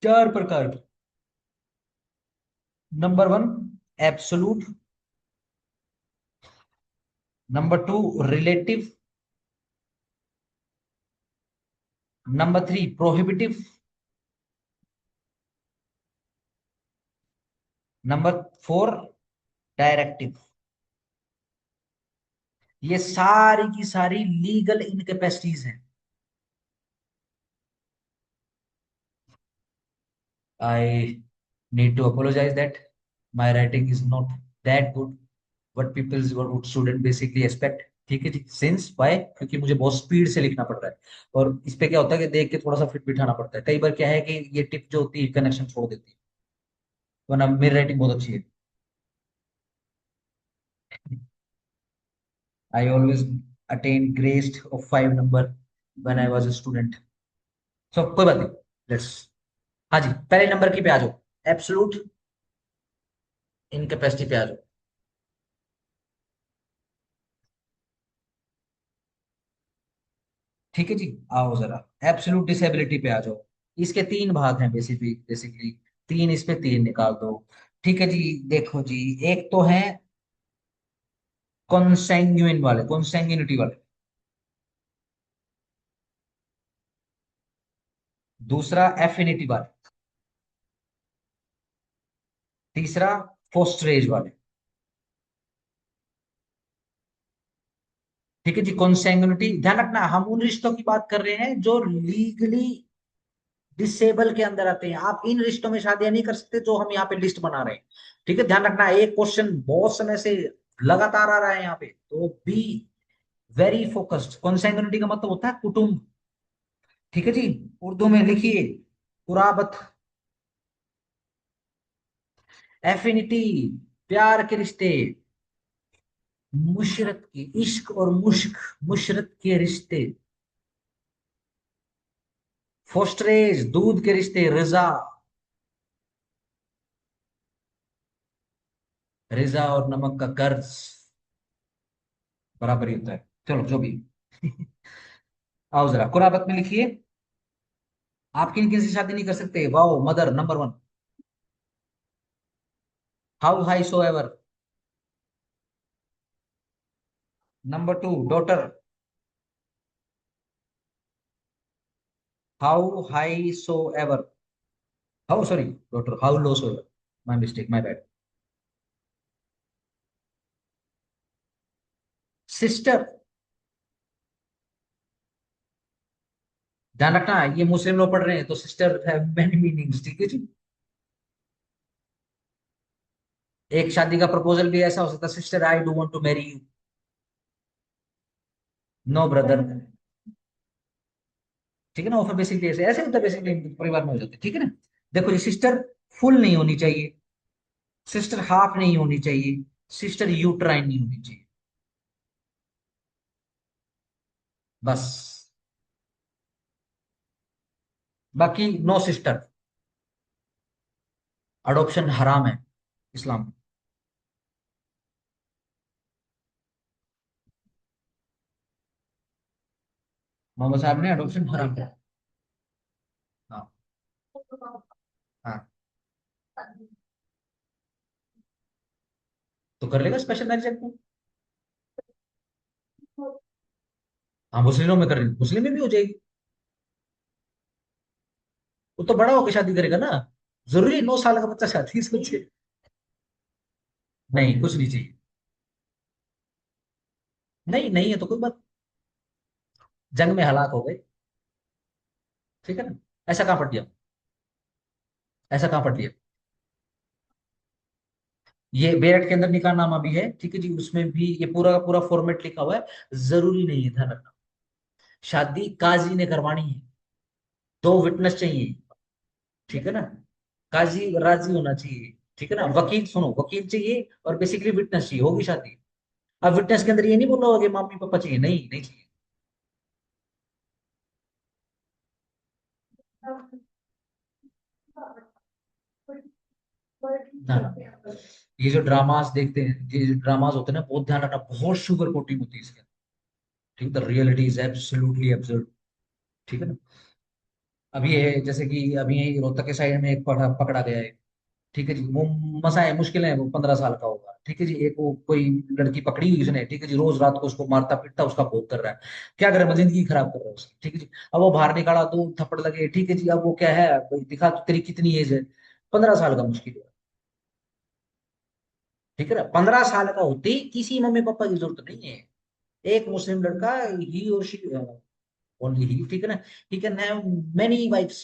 चार प्रकार की। Number one, absolute. Number two, relative. Number three, prohibitive. Number four, directive. ये सारी की सारी लीगल इनकेपेसिटीज हैं। I need to apologize that my writing is not that good. What people, what student basically expect. ठीक है जी, सिंस वाई, क्योंकि मुझे बहुत स्पीड से लिखना पड़ रहा है। और इस पे क्या होता है कि देख के थोड़ा सा फिट बिठाना पड़ता है। कई बार क्या है कि ये टिप जो होती है कनेक्शन छोड़ देती है। वरना मेरी राइटिंग बहुत अच्छी है। I always attain greatest of 5 number when I was a student. So कोई बात नहीं, लेट्स। हाँ जी, पहले नंबर की पे आ जाओ। एब्सोलूट इनकेपेसिटी पे आ जाओ। ठीक है जी, आओ जरा एब्सोल्यूट डिसेबिलिटी पे आ जाओ। इसके तीन भाग हैं बेसिकली बेसिकली। तीन इस पे तीन निकाल दो। ठीक है जी। देखो जी, एक तो है कॉन्सैंग्यूइन वाले, कॉन्सैंग्यूनिटी वाले। दूसरा एफिनिटी वाले। तीसरा फोस्टरेज वाले। ठीक है जी, कॉन्सैंग्यूनिटी ध्यान रखना, हम उन रिश्तों की बात कर रहे हैं जो लीगली डिसेबल के अंदर आते हैं। आप इन रिश्तों में शादियां नहीं कर सकते जो हम यहाँ पे लिस्ट बना रहे हैं। ठीक है, ध्यान रखना, एक क्वेश्चन बहुत समय से लगातार आ रहा है यहाँ पे, तो बी वेरी फोकस्ड। कॉन्सैंग्यूनिटी का मतलब होता है कुटुंब। ठीक है जी, उर्दू में लिखिए, कुराबत। एफिनिटी, प्यार के रिश्ते, मुशरत के, इश्क और मुश्क, मुशरत के रिश्ते। फोस्टरेज, दूध के रिश्ते, रजा। रजा और नमक का कर्ज बराबर ही होता है। चलो जो भी। आओ जरा कुराबत में लिखिए, आप किन किन से शादी नहीं कर सकते। Wow, mother number one. How high so ever. Number two, daughter. How high so ever. How, sorry, daughter, how low so ever. My mistake, my bad. Sister. ध्यान रखना, ये मुस्लिम लोग पढ़ रहे हैं तो सिस्टर हैव मेनी मीनिंग्स। ठीक है जी। एक शादी का प्रपोजल भी ऐसा हो सकता है, sister I do want to marry you. No brother. ठीक है ना, ऑफर बेसिकली ऐसे ऐसे होता है बेसिकली, परिवार में हो जाते हैं। ठीक है ना। देखो ये सिस्टर फुल नहीं होनी चाहिए, सिस्टर हाफ नहीं होनी चाहिए, सिस्टर यूट्राइन नहीं होनी चाहिए। बस। बाकी नो सिस्टर। अडॉप्शन हराम है इस्लाम में। मोहम्मद साहब ने अडॉप्शन हराम किया। हाँ। हाँ, तो कर लेगा स्पेशल मैरिज एक्ट में। हाँ, मुस्लिमों में कर रही, मुस्लिम में भी हो जाएगी। वो तो बड़ा होकर शादी करेगा ना। जरूरी 9 साल का बच्चा शादी सोचे। नहीं, कुछ नहीं चाहिए। नहीं, नहीं है तो कोई बात। जंग में हलाक हो गए। ठीक है ना। ऐसा कहाँ पढ़ दिया। ऐसा कहाँ पढ़ लिया? ये बेरट के अंदर निकाहनामा भी है, ठीक है जी, उसमें भी ये पूरा का पूरा फॉर्मेट लिखा हुआ है। जरूरी नहीं है, ध्यान रखना। शादी काजी ने करवानी है, दो विटनेस चाहिए, ठीक है ना। काजी राजी होना चाहिए, ठीक है ना। वकील, सुनो, वकील चाहिए और बेसिकली विटनेस चाहिए, होगी शादी। अब विटनेस के अंदर ये नहीं बोल रहा होगा कि मम्मी पापा चाहिए, नहीं, नहीं चाहिए। ना ना, ये जो ड्रामास देखते हैं, ये जो ड्रामास होते हैं ना, बहुत ध्यान रखना, बहुत शुगर कोटिंग होती है इसके अंदर। ठीक, the reality is absolutely absurd, ठीक है ना। अभी ये जैसे कि अभी यही रोहतक के साइड में एक पकड़ा पकड़ा गया है, ठीक है जी। वो मसा है, मुश्किल है, वो 15 साल का होगा, ठीक है जी। एक वो कोई लड़की पकड़ी हुई उसने, ठीक है जी, रोज रात को उसको मारता पीटता, उसका भोग कर रहा है। क्या करे, वो जिंदगी खराब कर रहा है उसकी, ठीक है जी। अब वो बाहर निकाला तो थप्पड़ लगे, ठीक है जी। अब वो क्या है भाई, दिखा तो तेरी कितनी एज है, 15 साल का मुश्किल है, ठीक है ना। 15 साल का होते ही किसी मम्मी पापा की जरूरत नहीं है। एक मुस्लिम लड़का, ही और शी, ओनली ही, ठीक है ना, he can have many wives,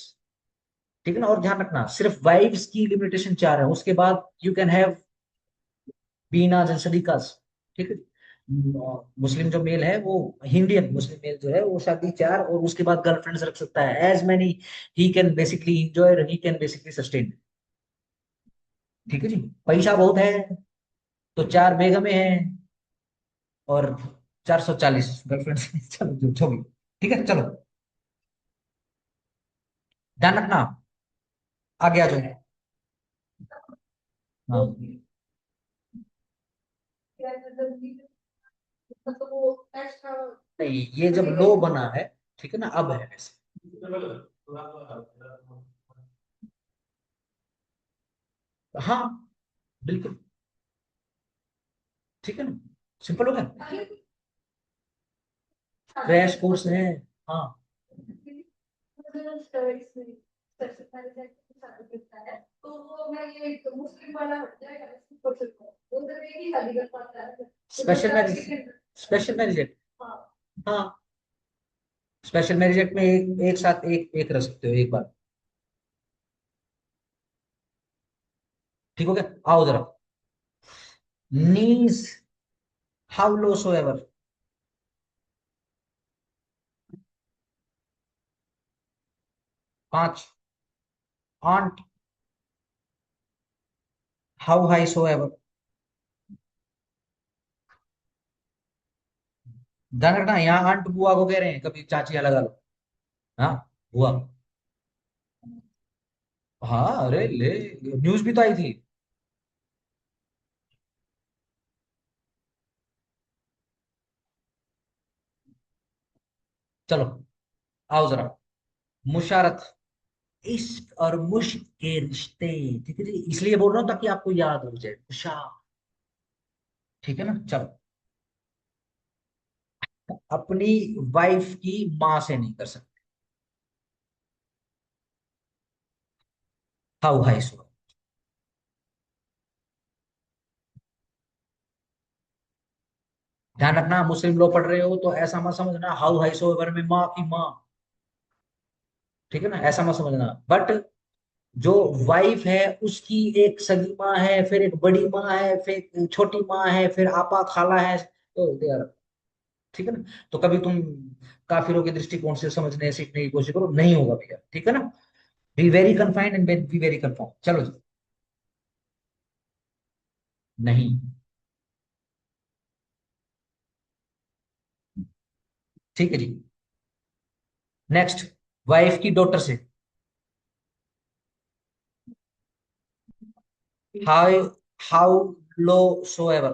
ठीक है ना। और ध्यान रखना, सिर्फ वाइफ्स की लिमिटेशन 4 है, उसके बाद यू कैन हैव बीनाज एंड सदीकास, ठीक है। मुस्लिम जो मेल है वो, इंडियन मुस्लिम मेल जो है वो शादी 4, और उसके बाद गर्लफ्रेंड्स रख सकता है as many he can basically enjoy, he can basically sustain, ठीक है जी। पैसा बहुत है तो 4 बेगमें हैं और 440 गर्लफ्रेंड्स चलो जो भी, ठीक है, चलो, ध्यान रखना। आगे आ जाओ। हाँ, नहीं, ये जब लो बना है, ठीक है ना, अब है ऐसे। हाँ, बिल्कुल, ठीक है ना, सिंपल हो गया, क्रैश कोर्स है। हाँ, special marriage, special marriage act, हाँ, स्पेशल मैरिज एक्ट में एक साथ एक रह सकते हो एक बार, ठीक हो गया। आओ जरा, niece how low so ever, 5, aunt how high so ever, ध्यान रखना, यहाँ आंट बुआ को कह रहे हैं, कभी चाचियां लगा लो। हाँ, बुआ। हाँ, अरे ले, न्यूज भी तो आई थी। चलो, आओ जरा, मुशारत, इश्क और मुश्क के रिश्ते, ठीक है जी, इसलिए बोल रहा हूँ ताकि आपको याद हो जाए, मुशा, ठीक है ना। चलो, अपनी वाइफ की माँ से नहीं कर सकते, हाउ हाई सो, ध्यान रखना, मुस्लिम लॉ पढ़ रहे हो तो ऐसा मत समझना हाउ हाई सो एवर में माँ की माँ, ठीक है ना, ऐसा मत समझना। बट जो वाइफ है उसकी एक सगी माँ है, फिर एक बड़ी माँ है, फिर एक छोटी माँ है, फिर आपा खाला है, तो दे आर, ठीक है ना। तो कभी तुम काफिरों के दृष्टिकोण से समझने सीखने की कोशिश करो, नहीं होगा भैया, ठीक है ना। Be very confined and be very confirm, चलो जी। नहीं, ठीक है जी। नेक्स्ट, वाइफ की डॉटर से, how how low so ever,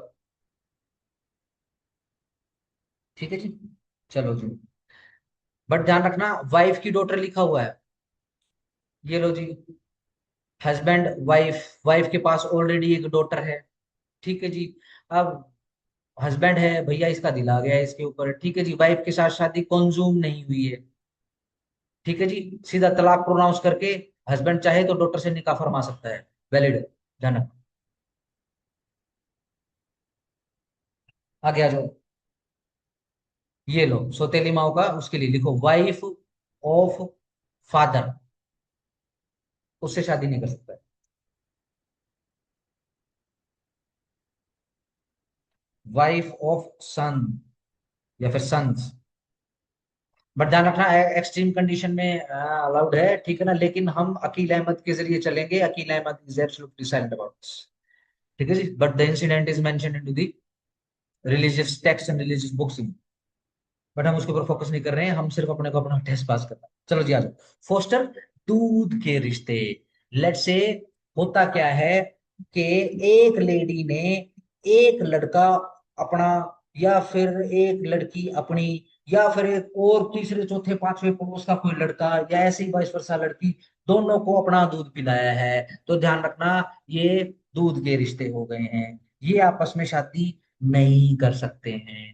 ठीक है जी, चलो जी। बट ध्यान रखना, वाइफ की डॉटर लिखा हुआ है, ये लो जी, हस्बैंड वाइफ, वाइफ के पास ऑलरेडी एक डॉटर है, ठीक है जी। अब हस्बैंड है भैया, इसका दिल आ गया है इसके ऊपर, ठीक है जी, वाइफ के साथ शादी कंज्यूम नहीं हुई है, ठीक है जी, सीधा तलाक प्रोनाउंस करके हस्बैंड चाहे तो डॉटर से निकाह फरमा सकता है, वैलिड है, ध्यान। आगे आ जाओ, ये लो, सौतेली माँ का, उसके लिए लिखो वाइफ ऑफ फादर, उससे शादी नहीं कर सकता। वाइफ ऑफ सन या फिर सन्स। बट ध्यान रखना, एक्सट्रीम कंडीशन में अलाउड है, ठीक है ना, लेकिन हम अकील अहमद के जरिए चलेंगे। Aqeel Ahmed is absolutely silent about this, ठीक है जी। But the incident is mentioned into the religious text and religious books. बट हम उसके ऊपर फोकस नहीं कर रहे हैं, हम सिर्फ अपने को अपना टेस्ट पास करना है। चलो जी आ जाओ। फोस्टर, दूध के रिश्ते। लेट से, होता क्या है कि एक लेडी ने एक लड़का अपना, या फिर एक लड़की अपनी, या फिर एक और तीसरे चौथे पांचवे पड़ोस का कोई लड़का, या ऐसे ही वाइस वर्सा लड़की, दोनों को अपना दूध पिलाया है। तो ध्यान रखना, ये दूध के रिश्ते हो गए हैं। ये आपस में शादी नहीं कर सकते हैं।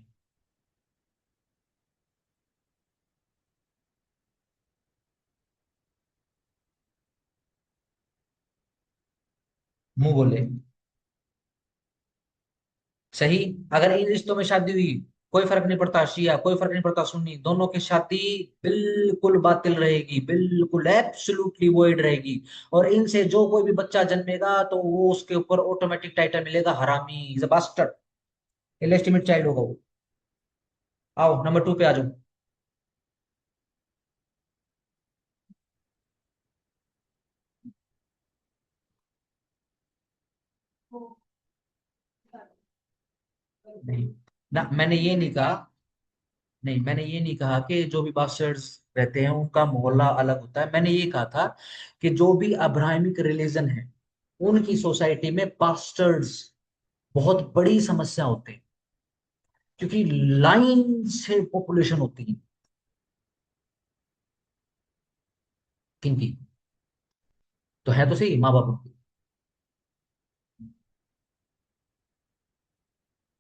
मुंह बोले सही। अगर इन रिश्तों में शादी हुई, कोई फर्क नहीं पड़ता शिया, कोई फर्क नहीं पड़ता सुन्नी, दोनों की शादी बिल्कुल बातिल रहेगी, बिल्कुल एब्सोल्युटली वॉइड रहेगी। और इनसे जो कोई भी बच्चा जन्मेगा तो वो उसके ऊपर ऑटोमेटिक टाइटल मिलेगा, हरामी, is a bastard, illegitimate child होगा वो। आओ नंबर 2 पे आ जाओ। नहीं ना, मैंने ये नहीं कहा। नहीं, मैंने ये नहीं कहा कि जो भी बास्टर्ड्स रहते हैं उनका मोहल्ला अलग होता है। मैंने ये कहा था कि जो भी अब्राहमिक रिलीजन है, उनकी सोसाइटी में बास्टर्ड्स बहुत बड़ी समस्या होते हैं, क्योंकि लाइन से पॉपुलेशन होती है। किनकी? तो है तो सही माँ बाप उनके।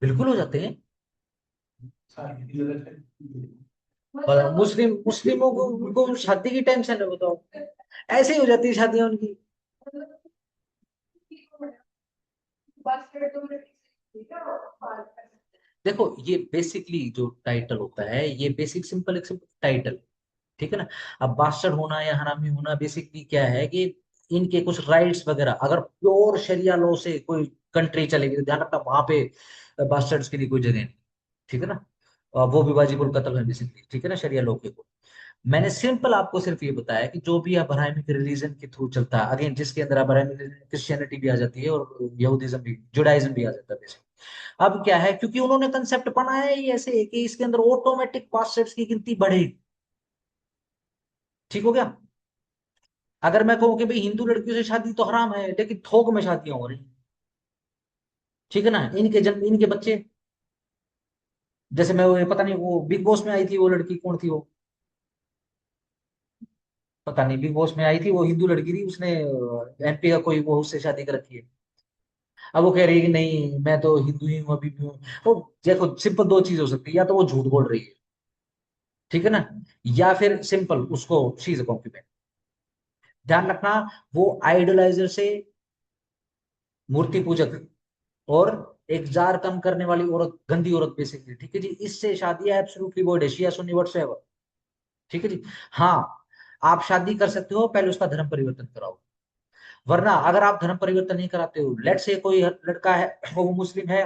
बिल्कुल हो जाते हैं। और मुस्लिमों को उनको शादी की टेंशन है, बताओ। ऐसे ही हो जाती है शादियां उनकी। देखो, ये बेसिकली जो टाइटल होता है, ये बेसिक सिंपल एक सिंपल टाइटल, ठीक है ना। अब बास्टर्ड होना या हरामी होना बेसिकली क्या है कि इनके कुछ राइट्स वगैरह, अगर प्योर शरिया लॉ से कोई कंट्री चलेगी तो ध्यान रखना वहां पे बास्टर्ड्स के लिए कोई जगह नहीं, ठीक है ना। वो भी वाजिबुल कत्ल है बेसिकली, ठीक है ना, शरिया लॉ के। मैंने सिंपल आपको सिर्फ ये बताया कि जो भी अब्राहमिक रिलीजन के थ्रू चलता है, अगेन जिसके अंदर अब्राहमिक क्रिश्चियनिटी भी आ जाती है और यहूदिज्म भी, जुडाइज्म भी आ जाता है बेसिकली। अब क्या है, क्योंकि उन्होंने कंसेप्ट बनाया ही ऐसे कि इसके अंदर ऑटोमेटिक पास्टर्स की गिनती बढ़ेगी। ठीक हो गया। अगर मैं कहूँ कि भाई हिंदू लड़कियों से शादी तो हराम है, लेकिन थोक में शादियां हो रही हैं, ठीक है ना, इनके जन्म इनके बच्चे। जैसे मैं वो, पता नहीं वो बिग बॉस में आई थी वो लड़की, कौन थी वो, पता नहीं, बिग बॉस में आई थी वो हिंदू लड़की थी, उसने एमपी का कोई वो उससे शादी कर रखी है। अब वो कह रही है कि नहीं मैं तो हिंदू ही हूँ, अभी भी हूँ। तो देखो, सिंपल दो चीज हो सकती है, या तो वो झूठ बोल रही है, ठीक है ना, या फिर सिंपल उसको शी इज कॉन्फिडेंट। ध्यान रखना, वो आइडलाइजर से मूर्ति पूजक और एक जार कम करने वाली औरत, गंदी औरत बेसिकली, ठीक है जी, इससे शादी एब्सोल्युटली वॉइड है, शिया सुन्नी व्हाटसोएवर, ठीक है जी। हाँ, आप शादी कर सकते हो, पहले उसका धर्म परिवर्तन कराओ। वरना अगर आप धर्म परिवर्तन नहीं कराते हो, लेट से कोई लड़का है वो मुस्लिम है,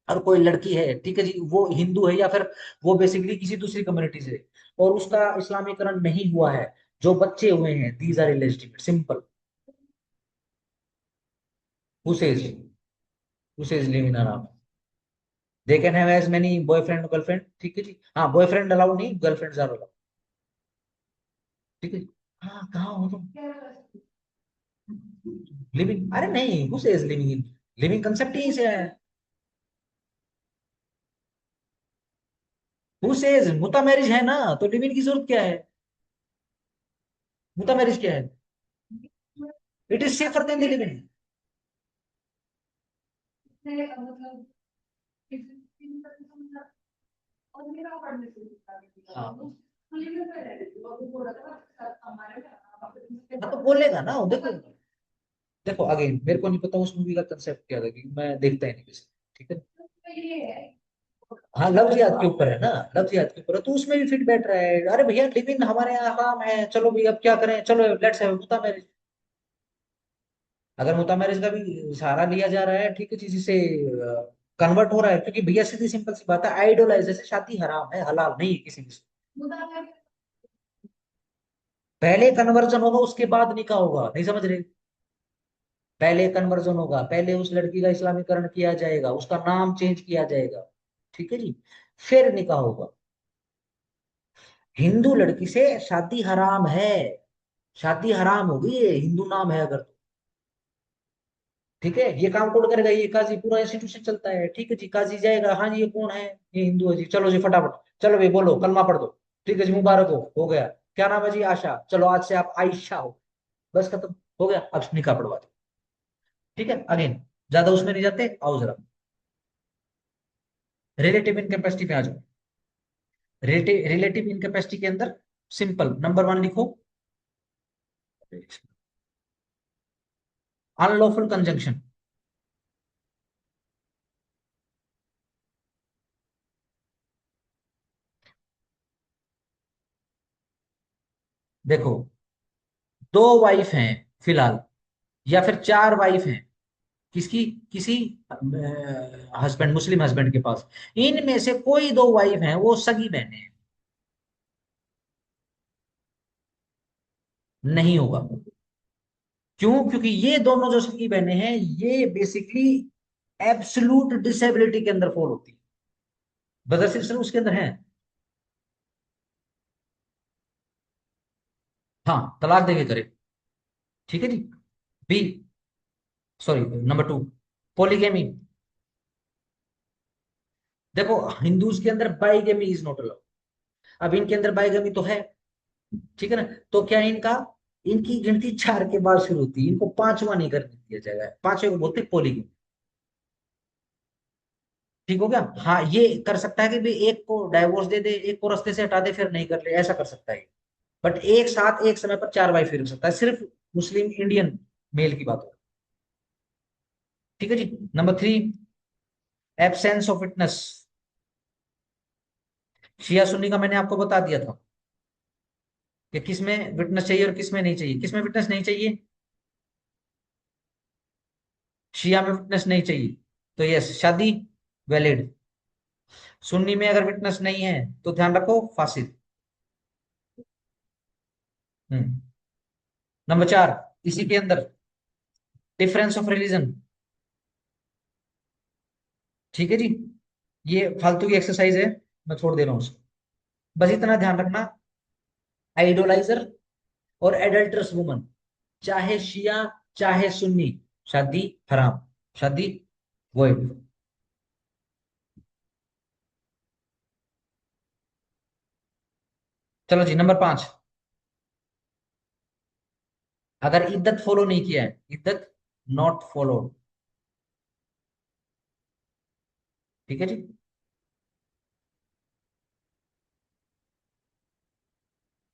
और कोई लड़की है, ठीक है जी, वो हिंदू है, या फिर वो बेसिकली किसी दूसरी कम्युनिटी से, और उसका इस्लामीकरण नहीं हुआ है, जो बच्चे हुए हैं, these are illegitimate, simple. Who says, who says live in आराम, they can have as many boyfriend girlfriend, ठीक है जी। हाँ, बॉयफ्रेंड अलाउ नहीं, गर्लफ्रेंड आर अलाउ, ठीक है जी। हाँ, कहाँ हो तुम? लिविंग, अरे नहीं, who says living in, living concept ही से है। हु सेज, मुता मैरिज है ना, तो लिविंग की जरूरत क्या है? मुता मैरिज क्या है? It is safer than the living. हाँ, हाँ, तो बोलेगा ना, देखो। देखो अगेन, मेरे को नहीं पता उस मूवी का कंसेप्ट क्या था, क्योंकि मैं देखता ही नहीं वैसे, ठीक है। हाँ, लव जिहाद के ऊपर है ना, लव जिहाद के ऊपर है, तो उसमें भी फिट बैठ रहा है। अरे भैया, लिव इन हमारे यहाँ आराम है, चलो भाई अब क्या करें, चलो लेट्स हैव मुता मैरिज। अगर मुता मैरिज का भी सहारा लिया जा रहा है, ठीक है, चीज से कन्वर्ट हो रहा है, क्योंकि भैया सीधी सिंपल सी बात है, आइडोलाइज जैसे शादी हराम है, हलाल नहीं है किसी भी से। पहले कन्वर्जन होगा, उसके बाद निकाह होगा, नहीं समझ रहे? पहले कन्वर्जन होगा, पहले उस लड़की का इस्लामीकरण किया जाएगा, उसका नाम चेंज किया जाएगा, ठीक है जी, फिर निकाह होगा। हिंदू लड़की से शादी हराम है, शादी हराम होगी, ये हिंदू नाम है अगर तो, ठीक है, ये काम कोड करेगा ये काजी, पूरा इंस्टीट्यूशन चलता है, ठीक है जी, काजी जाएगा, हाँ जी ये कौन है, ये हिंदू है जी, चलो जी फटाफट, चलो भाई बोलो कलमा पढ़ दो, ठीक है जी, मुबारक हो गया, क्या नाम है जी, आशा, चलो आज से आप आयशा हो, बस खत्म, हो गया, अब निकाह पढ़वा दो, ठीक है। अगेन ज्यादा उसमें नहीं जाते, आओ जरा रिलेटिव इनकैपेसिटी पे आ जाओ। रिलेटिव इनकैपेसिटी के अंदर सिंपल नंबर वन लिखो, अनलॉफुल कंजंक्शन। देखो, दो वाइफ हैं फिलहाल, या फिर चार वाइफ हैं, किसकी, किसी हस्बैंड, मुस्लिम हस्बैंड के पास, इनमें से कोई दो वाइफ हैं वो सगी बहनें हैं, नहीं होगा। क्यों? क्योंकि ये दोनों जो सगी बहनें हैं, ये बेसिकली एब्सोल्यूट डिसेबिलिटी के अंदर फॉल होती है, ब्रदर सिस्टर उसके अंदर है। हाँ, तलाक देके करे, ठीक है जी। B, sorry, number two, polygamy. देखो, हिंदूज के अंदर बाइगेमी इज नॉट अलाउड, अब इनके अंदर बाइगेमी तो है, ठीक है ना, तो क्या है इनका, इनकी गिनती चार के बाद शुरू होती है, इनको पांचवा नहीं करने दिया जाएगा, पांचवे को बोलते पॉलीगेमी, ठीक हो गया। हाँ, ये कर सकता है कि भी एक को डाइवोर्स दे दे, एक को रास्ते से हटा दे, फिर नहीं कर ले, ऐसा कर सकता है, बट एक साथ एक समय पर चार वाइफ रख सकता है, सिर्फ मुस्लिम इंडियन मेल की बात हो, ठीक है जी। Number three, absence of witness. शिया सुन्नी का मैंने आपको बता दिया था कि किस में विटनेस चाहिए और किस में नहीं चाहिए, किस में विटनेस नहीं चाहिए, शिया में विटनेस नहीं चाहिए, तो यस, शादी वैलिड। सुन्नी में अगर विटनेस नहीं है तो ध्यान रखो, फासिद। हम्म। नंबर चार, इसी के अंदर डिफरेंस ऑफ रिलीजन, ठीक है जी, ये फालतू की एक्सरसाइज है, मैं छोड़ दे रहा हूँ उसको, बस इतना ध्यान रखना, आइडोलाइजर और एडल्टरस वुमन, चाहे शिया चाहे सुन्नी, शादी हराम, शादी वोइड। चलो जी, नंबर पांच, अगर इद्दत फॉलो नहीं किया है, इद्दत नॉट फॉलोड, ठीक है जी,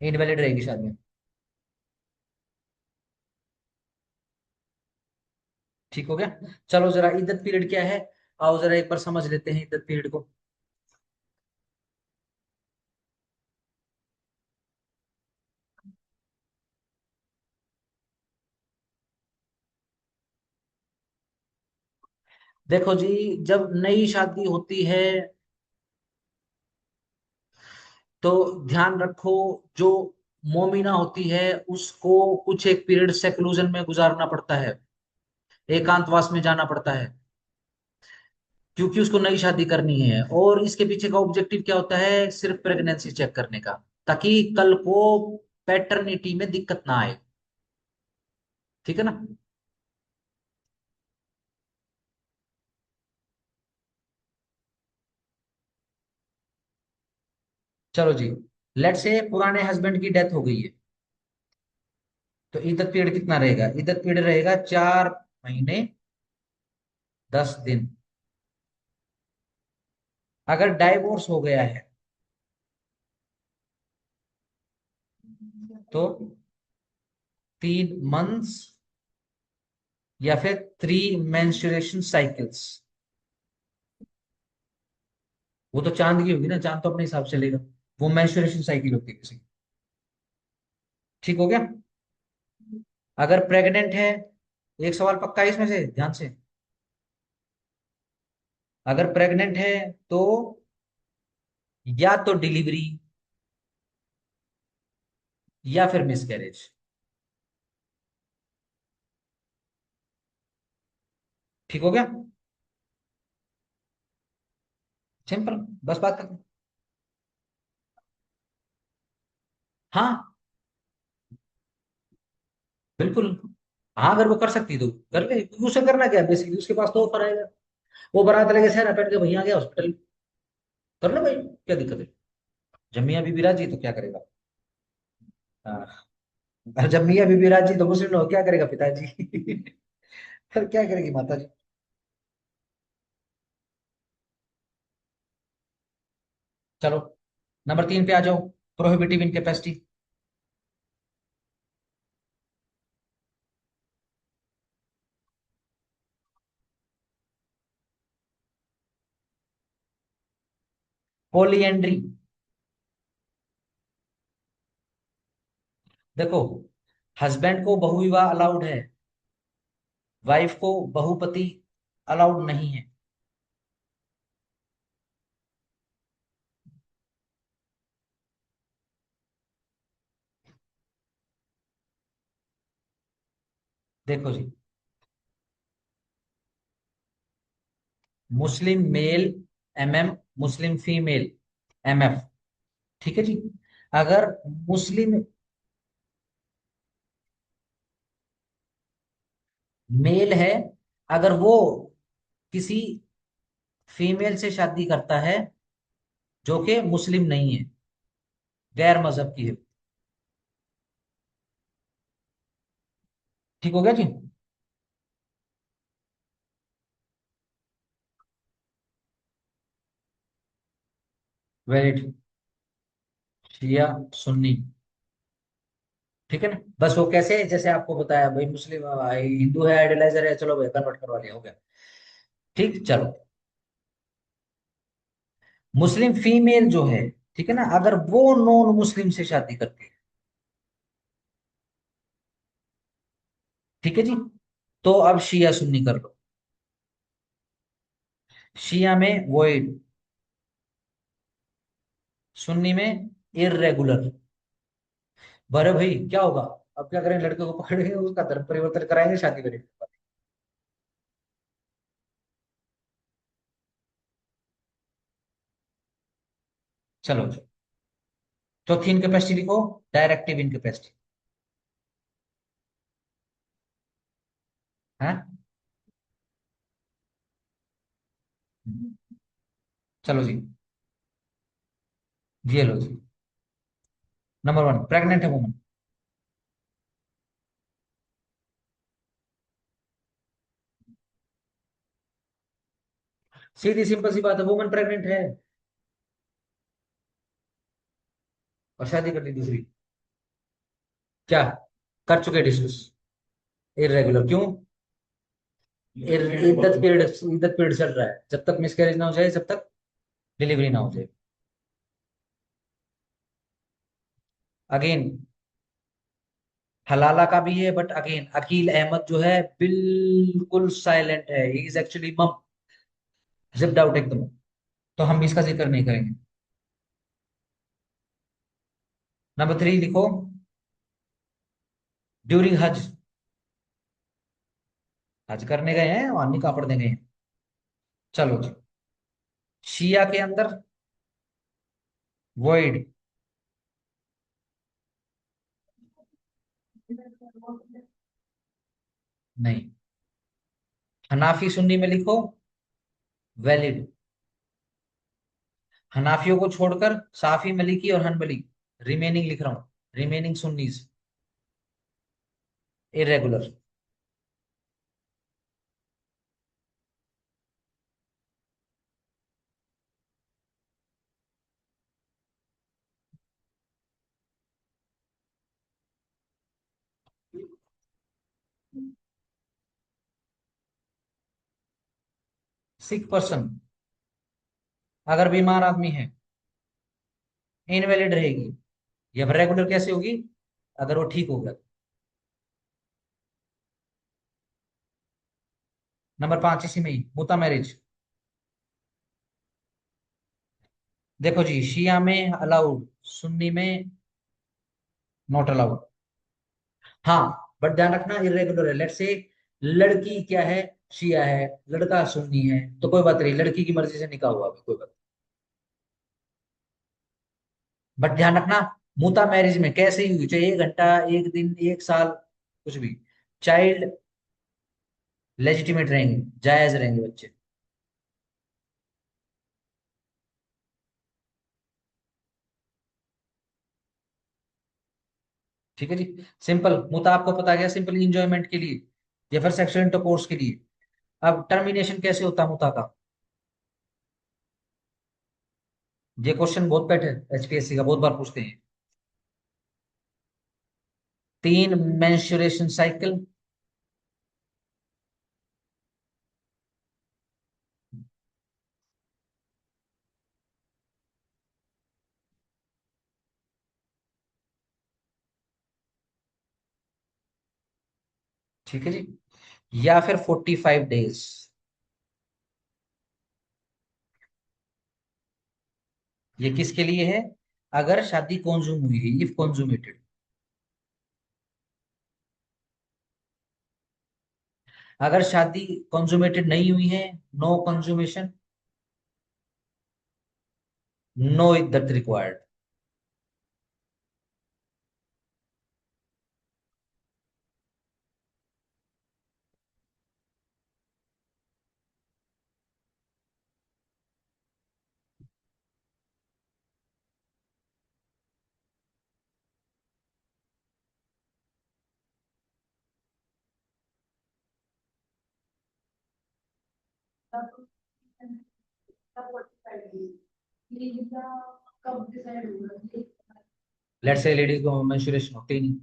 इनवैलिड रहेगी शादी। ठीक हो गया। चलो जरा इद्दत पीरियड क्या है, आओ जरा एक बार समझ लेते हैं इद्दत पीरियड को। देखो जी, जब नई शादी होती है तो ध्यान रखो, जो मोमिना होती है उसको कुछ एक पीरियड सेक्लूजन में गुजारना पड़ता है, एकांतवास में जाना पड़ता है, क्योंकि उसको नई शादी करनी है, और इसके पीछे का ऑब्जेक्टिव क्या होता है, सिर्फ प्रेगनेंसी चेक करने का, ताकि कल को पैटर्निटी में दिक्कत ना आए, ठीक है ना। चलो जी, लेट से पुराने हस्बैंड की डेथ हो गई है, तो इद्दत पीरियड कितना रहेगा, इद्दत पीरियड रहेगा 4 महीने 10 दिन। अगर डाइवोर्स हो गया है तो 3 मंथ्स, या फिर 3 मेंस्ट्रुएशन साइकिल्स, वो तो चांद की होगी ना, चांद तो अपने हिसाब से लेगा, वो मेंस्ट्रुएशन साइकिल होती है किसी, ठीक हो गया। अगर प्रेग्नेंट है एक सवाल पक्का है इसमें से, ध्यान से। अगर प्रेग्नेंट है तो या तो डिलीवरी या फिर मिसकैरेज। ठीक हो गया। सिंपल, बस बात खत्म। हाँ बिल्कुल। हाँ अगर वो कर सकती तो कर ले, उसे करना क्या है बेसिकली, उसके पास तो ऑफर आएगा। वो बारात लेके सहरा पहन के भैया आ गया हॉस्पिटल, कर लो भाई, क्या दिक्कत है। जब मियाँ बीबी राजी तो क्या करेगा। हाँ। और जब मियाँ बीबी राजी तो मुस्लिम लोग क्या करेगा पिताजी। फिर क्या करेगी माता जी। चलो नंबर 3 पे आ जाओ, प्रोहिबिटिव इनकेपेसिटी। पोलिएंड्री। देखो, हस्बैंड को बहुविवाह अलाउड है, वाइफ को बहुपति अलाउड नहीं है। देखो जी, मुस्लिम मेल एमएम, मुस्लिम फीमेल एमएफ। ठीक है जी। अगर मुस्लिम मेल है, अगर वो किसी फीमेल से शादी करता है जो कि मुस्लिम नहीं है, गैर मजहब की है। ठीक हो गया जी। वैलिड। शिया सुन्नी। ठीक है ना, बस वो कैसे, जैसे आपको बताया भाई, मुस्लिम हिंदू है आइडलाइजर है, चलो भाई कन्वर्ट करवा लिया, हो गया। ठीक, चलो। मुस्लिम फीमेल जो है, ठीक है ना, अगर वो नॉन मुस्लिम से शादी करती है, ठीक है जी, तो अब शिया सुन्नी कर लो। शिया में वोइड, सुन्नी में इर्रेगुलर। बड़े भाई क्या होगा, अब क्या करें, लड़के को पकड़ेंगे, उसका धर्म परिवर्तन कराएंगे, शादी करेंगे। चलो, चौथी इनकेपेसिटी लिखो, डायरेक्टिव इनकेपेसिटी है। चलो जी, ये लो जी। नंबर 1, प्रेग्नेंट है वुमन। सीधी सिंपल सी बात है, वुमन प्रेग्नेंट है और शादी कर ली दूसरी। क्या कर चुके डिस्कस। इरेगुलर क्यों, इद्दत पीरियड चल रहा है, जब तक मिसकैरेज ना हो जाए, जब तक डिलीवरी ना हो जाए। अगेन हलाला का भी है, बट अगेन अकील अहमद जो है बिल्कुल साइलेंट है, ही इज एक्चुअली मम, जिप्ड आउट एकदम। तो हम भी इसका जिक्र नहीं करेंगे। नंबर 3 लिखो, ड्यूरिंग हज। हज करने गए हैं, वहां निकाह पढ़ने गए हैं। चलो जी, शिया के अंदर वोइड। नहीं। हनाफी सुन्नी में लिखो, वैलिड। हनाफियों को छोड़कर साफी, मलिकी और हनबली, रिमेनिंग लिख रहा हूं, रिमेनिंग सुन्नीस इरेगुलर। 6%, अगर बीमार आदमी है इनवैलिड रहेगी। या रेगुलर कैसे होगी, अगर वो ठीक हो गया। नंबर 5 इसी में ही, मुता मैरिज। देखो जी, शिया में अलाउड, सुन्नी में नॉट अलाउड। हाँ, बट ध्यान रखना इरेगुलर है। लेट से लड़की क्या है, शिया है, लड़का सुन्नी है, तो कोई बात नहीं, लड़की की मर्जी से निकाह हुआ, कोई बात। बट ध्यान रखना, मुता मैरिज में कैसे ही हुई, चाहे 1 घंटा, 1 दिन, 1 साल, कुछ भी, चाइल्ड लेजिटिमेट रहेंगे, जायज रहेंगे बच्चे। ठीक है जी। सिंपल मुता आपको पता गया, सिंपल इंजॉयमेंट के लिए या फिर सेक्सुअल इंटरकोर्स के लिए। अब टर्मिनेशन कैसे होता है मुता का, ये क्वेश्चन बहुत पेट है, एचपीएससी का बहुत बार पूछते हैं। 3 मेंस्ट्रुएशन साइकिल। ठीक है जी, या फिर 45 डेज। ये किसके लिए है, अगर शादी कॉन्ज्यूम हुई है, इफ कॉन्ज्यूमेटेड। अगर शादी कॉन्ज्यूमेटेड नहीं हुई है, नो कंज्यूमेशन, नो इद्दत रिक्वायर्ड। लेट्स से लेडीज को मेंस्ट्रुएशन होती ही नहीं।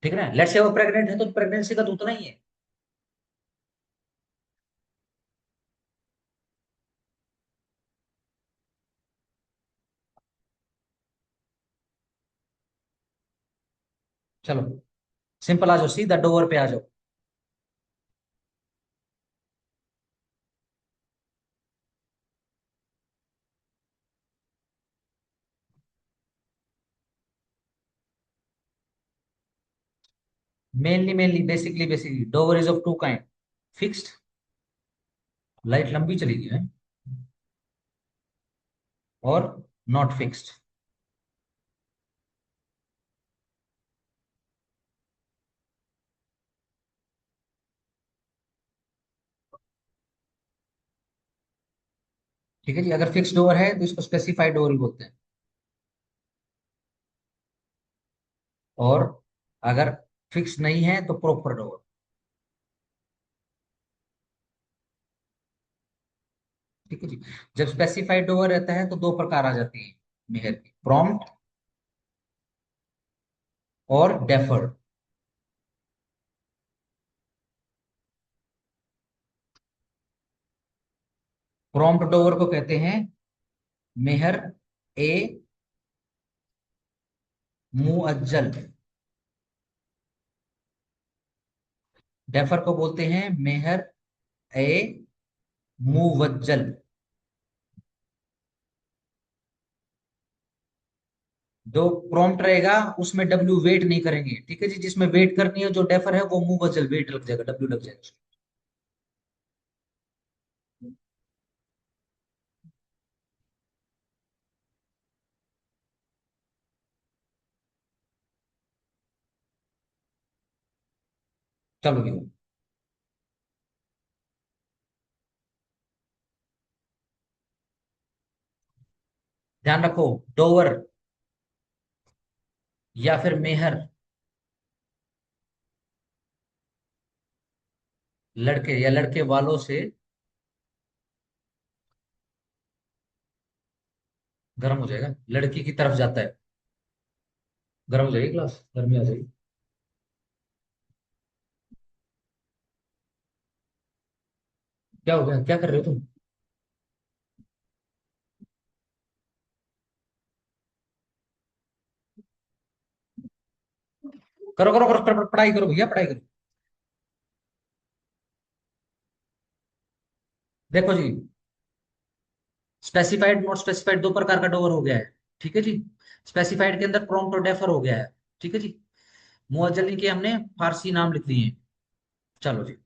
ठीक है ना, लेट्स से वो प्रेग्नेंट है, तो प्रेगनेंसी का तो उतना ही है। चलो सिंपल, आ जाओ सीधा डोवर पे आ जाओ। Mainly basically dower is of two kind, fixed, लाइट लंबी चलेगी है, और नॉट फिक्स्ड। ठीक है जी, अगर फिक्स्ड डोर है तो इसको स्पेसिफाइड डोर ही बोलते हैं। और अगर फिक्स नहीं है तो प्रॉपर डोर। ठीक है जी। जब स्पेसिफाइड डोर रहता है तो दो प्रकार आ जाती है मेहर की, प्रॉम्प्ट और डेफर्ड। प्रॉम्प्ट डोर को कहते हैं मेहर ए मुअज्जल। डेफर को बोलते हैं मेहर ए मुवज्जल। जो प्रॉम्प्ट रहेगा उसमें डब्ल्यू वेट नहीं करेंगे, ठीक है जी, जिसमें वेट करनी है जो डेफर है वो मुवज्जल वेट लग जाएगा, डब्ल्यू लग जाएगा। चलो जी, ध्यान रखो, डोवर या फिर मेहर लड़के या लड़के वालों से गर्म हो जाएगा, लड़की की तरफ जाता है, गर्म हो जाएगी, क्लास गर्मी आ जाएगी। क्या हो गया, क्या कर रहे हो तुम? करो करो करो, पढ़ाई करो भैया, पढ़ाई करो। देखो जी, स्पेसिफाइड नॉट स्पेसिफाइड दो प्रकार का डोवर हो गया है। ठीक है जी। स्पेसिफाइड के अंदर प्रॉम्प्ट और डेफर हो गया है। ठीक है जी। मुअज्जल के हमने फारसी नाम लिख दिए हैं। चलो जी,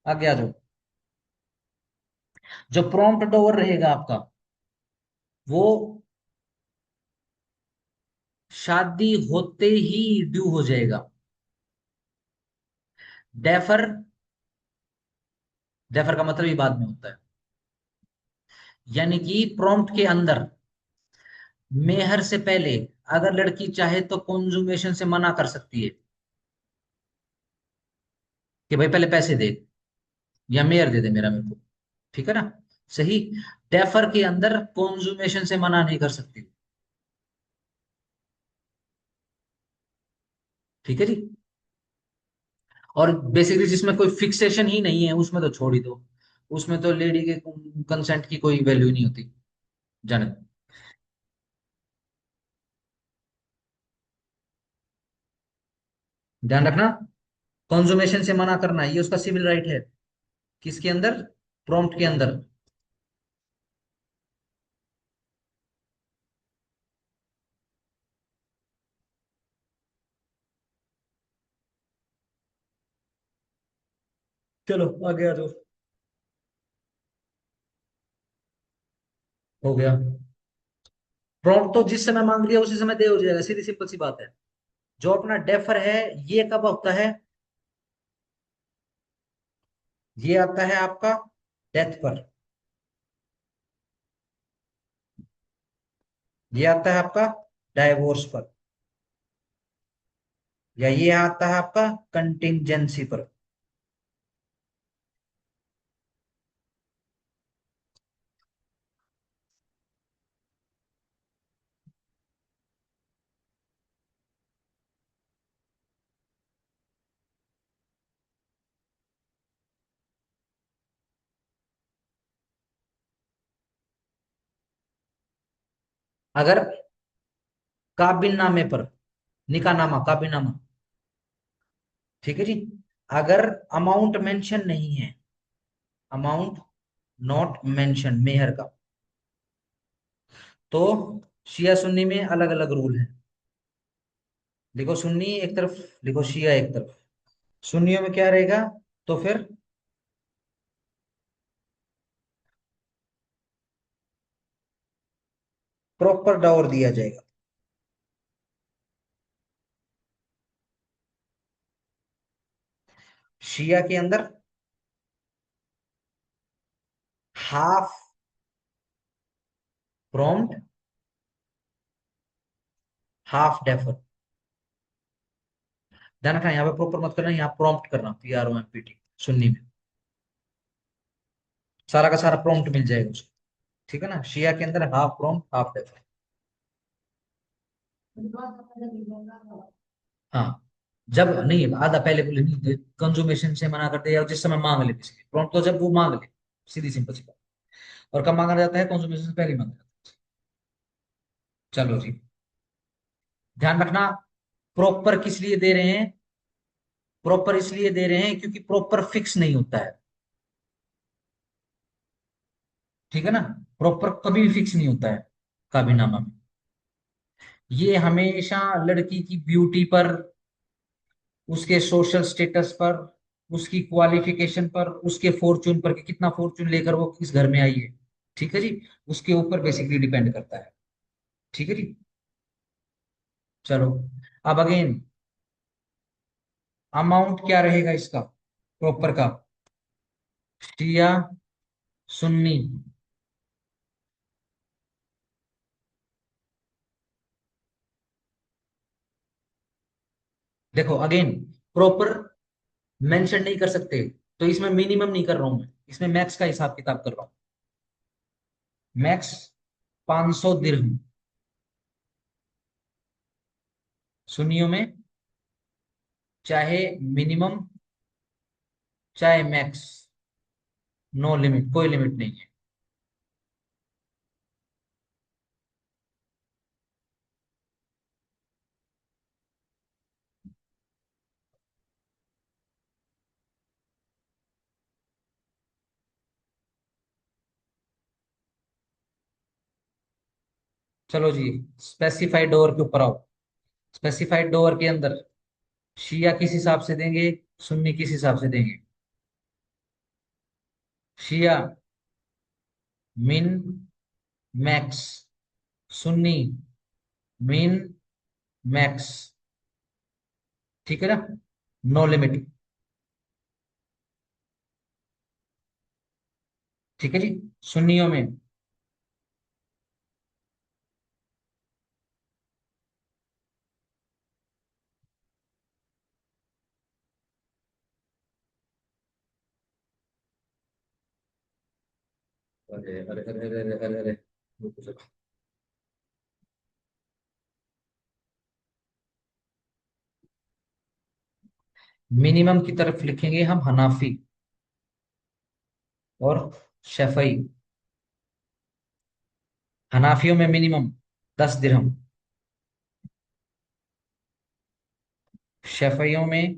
आगे आ जाओ। जो प्रॉम्प्ट डोवर रहेगा आपका, वो शादी होते ही ड्यू हो जाएगा। डेफर, डेफर का मतलब ही बाद में होता है। यानी कि प्रॉम्प्ट के अंदर मेहर से पहले अगर लड़की चाहे तो कॉन्जुमेशन से मना कर सकती है कि भाई पहले पैसे दे या मेहर दे दे मेरा मेरे को। ठीक है ना। सही। डेफर के अंदर कॉन्जुमेशन से मना नहीं कर सकती। ठीक है जी। और बेसिकली जिसमें कोई फिक्सेशन ही नहीं है उसमें तो छोड़ ही दो। उसमें तो लेडी के कंसेंट की कोई वैल्यू नहीं होती। जाने दो। ध्यान रखना, कॉन्जुमेशन से मना करना ये उसका सिविल राइट है। किसके अंदर? प्रॉम्प्ट के अंदर। चलो आगे आ जाओ। हो गया। प्रॉम्प्ट तो जिस समय मांग लिया उसी समय दे हो जाएगा, सीधी सिंपल सी बात है। जो अपना डेफर है, ये कब होता है? ये आता है आपका डेथ पर। ये आता है आपका डाइवोर्स पर। या ये आता है आपका कंटिंजेंसी पर। अगर काबिलनामे पर, निकाहनामा काबिलनामा, ठीक है जी, अगर अमाउंट मेंशन नहीं है, अमाउंट नॉट मेंशन मेहर का, तो शिया सुन्नी में अलग अलग रूल है। लिखो सुन्नी एक तरफ, लिखो शिया एक तरफ। सुन्नियों में क्या रहेगा? तो फिर प्रॉपर डावर दिया जाएगा। शिया के अंदर हाफ प्रॉम्प्ट, हाफ डेफर। ध्यान रखना, यहाँ पे प्रॉपर मत करना, यहाँ प्रॉम्प्ट करना, PROMPT सुन्नी में। सारा का सारा प्रॉम्प्ट मिल जाएगा उसको। ठीक है ना। शिया के अंदर हाफ प्रॉम्प्ट हाफ डेफर। हाँ। जब नहीं, आधा पहले बोले नहीं, कंज्यूमेशन से मना करते या जिस समय मांग ले किसी प्रॉम्प्ट, तो जब वो मांग ले, सीधी सिंपल सी बात। और कब मांगा जाता है? कंज्यूमेशन से पहले मांगा जाता है। चलो जी, ध्यान रखना, प्रॉपर किस लिए दे रहे हैं? प्रॉपर इसलिए दे रहे हैं क्योंकि प्रॉपर फिक्स नहीं होता है। ठीक है ना। प्रॉपर कभी भी फिक्स नहीं होता है काबीनामा में। ये हमेशा लड़की की ब्यूटी पर, उसके सोशल स्टेटस पर, उसकी क्वालिफिकेशन पर, उसके फॉर्चून पर कि कितना फॉर्चून लेकर वो किस घर में आई है। ठीक है जी। उसके ऊपर बेसिकली डिपेंड करता है। ठीक है जी। चलो, अब अगेन अमाउंट क्या रहेगा इसका प्रॉपर का? शिया सुन्नी। देखो अगेन, प्रॉपर मेंशन नहीं कर सकते, तो इसमें मिनिमम नहीं कर रहा हूं मैं, इसमें मैक्स का हिसाब किताब कर रहा हूं। मैक्स 500 दिरहम सुन्नियों में, चाहे मिनिमम चाहे मैक्स, नो लिमिट, कोई लिमिट नहीं है। चलो जी, स्पेसिफाइड डोर के ऊपर आओ। स्पेसिफाइड डोर के अंदर शिया किस हिसाब से देंगे, सुन्नी किस हिसाब से देंगे? शिया min max, Sunni min max. ठीक है ना? No limit. ठीक है जी। सुन्नियों में अरे अरे अरे अरे अरे अरे अरे, रुको जरा। मिनिमम की तरफ लिखेंगे हम हनाफी और शफई। हनाफियों में मिनिमम 10 दिरहम, शफइयों में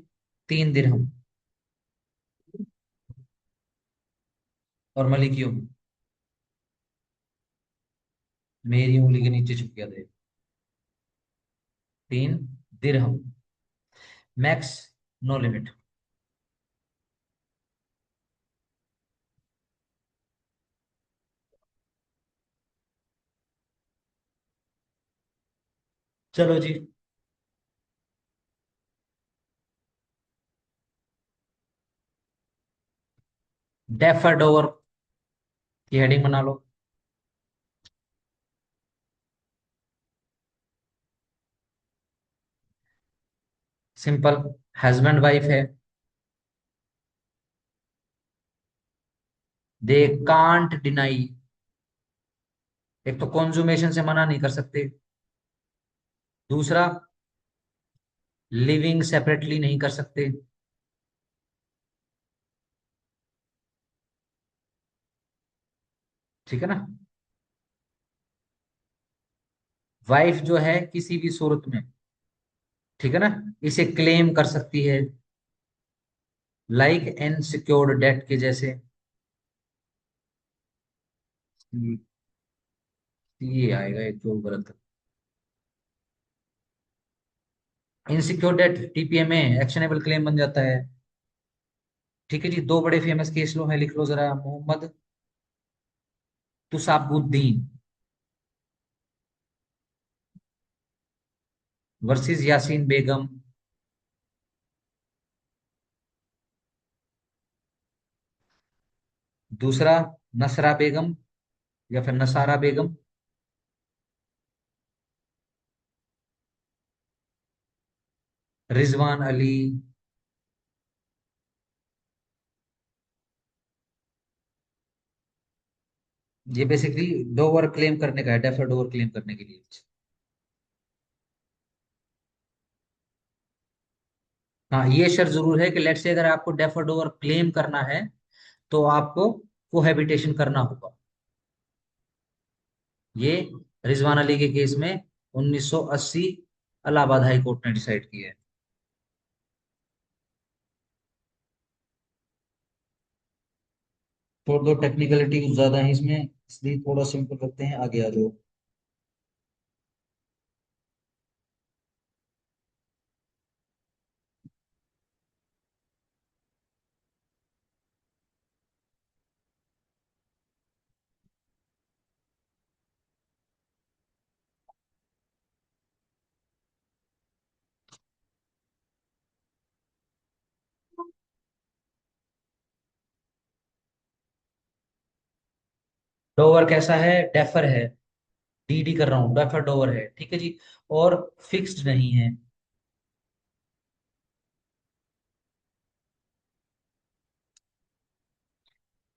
3 दिरहम, और मलिकियों में, मेरी उंगली के नीचे छुप गया था, 3 दिरहम। Max, no limit. चलो जी, डेफर्ड ओवर की हेडिंग बना लो। सिंपल, हस्बैंड वाइफ है, दे कांट डिनाई। एक तो कॉन्जुमेशन से मना नहीं कर सकते, दूसरा लिविंग सेपरेटली नहीं कर सकते। ठीक है ना? वाइफ जो है किसी भी सूरत में, ठीक है ना, इसे क्लेम कर सकती है, लाइक एन सिक्योर्ड डेट के जैसे। ये आएगा एक जो गलत। इनसिक्योर डेट टीपीए में एक्शनेबल क्लेम बन जाता है। ठीक है जी, दो बड़े फेमस केस लो है, लिख लो जरा। मोहम्मद तुसाबुद्दीन वर्सेस यासीन बेगम। दूसरा नसरा बेगम या फिर नसारा बेगम। रिजवान अली। ये बेसिकली डोवर क्लेम करने का है, डेफर डोवर क्लेम करने के लिए। हाँ, ये शर्त जरूर है कि लेट्स से अगर आपको डेफर डोवर क्लेम करना है तो आपको कोहैबिटेशन करना होगा। ये रिजवान अली के केस में 1980 इलाहाबाद हाई कोर्ट ने डिसाइड किया है। छोड़ दो, टेक्निकलिटी कुछ ज्यादा है इसमें, इसलिए थोड़ा सिंपल रखते हैं, आगे आ जाओ। डोवर कैसा है? डेफर है। डीडी कर रहा हूँ, डेफर डोवर है, ठीक है जी। और फिक्स्ड नहीं है।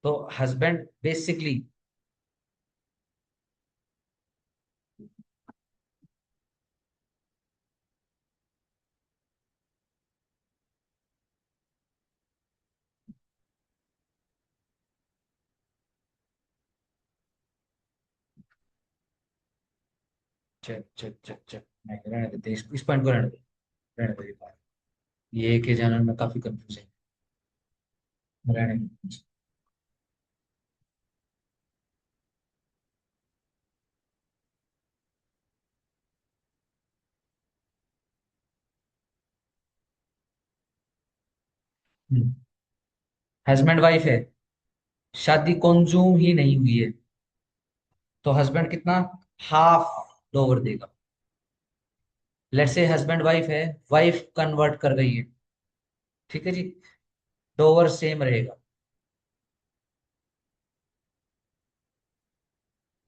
तो husband basically, check check check check, नहीं रहने देते, इस पॉइंट को रहने दे, रहने दे ये बात। ये के जानने में काफी कंफ्यूज है, रहने दे। हस्बैंड वाइफ है, शादी कॉन्जूम ही नहीं हुई है, तो हस्बैंड कितना, हाफ डोवर देगा। लेट्स से हस्बैंड वाइफ है, वाइफ कन्वर्ट कर रही है, ठीक है जी, डोवर सेम रहेगा,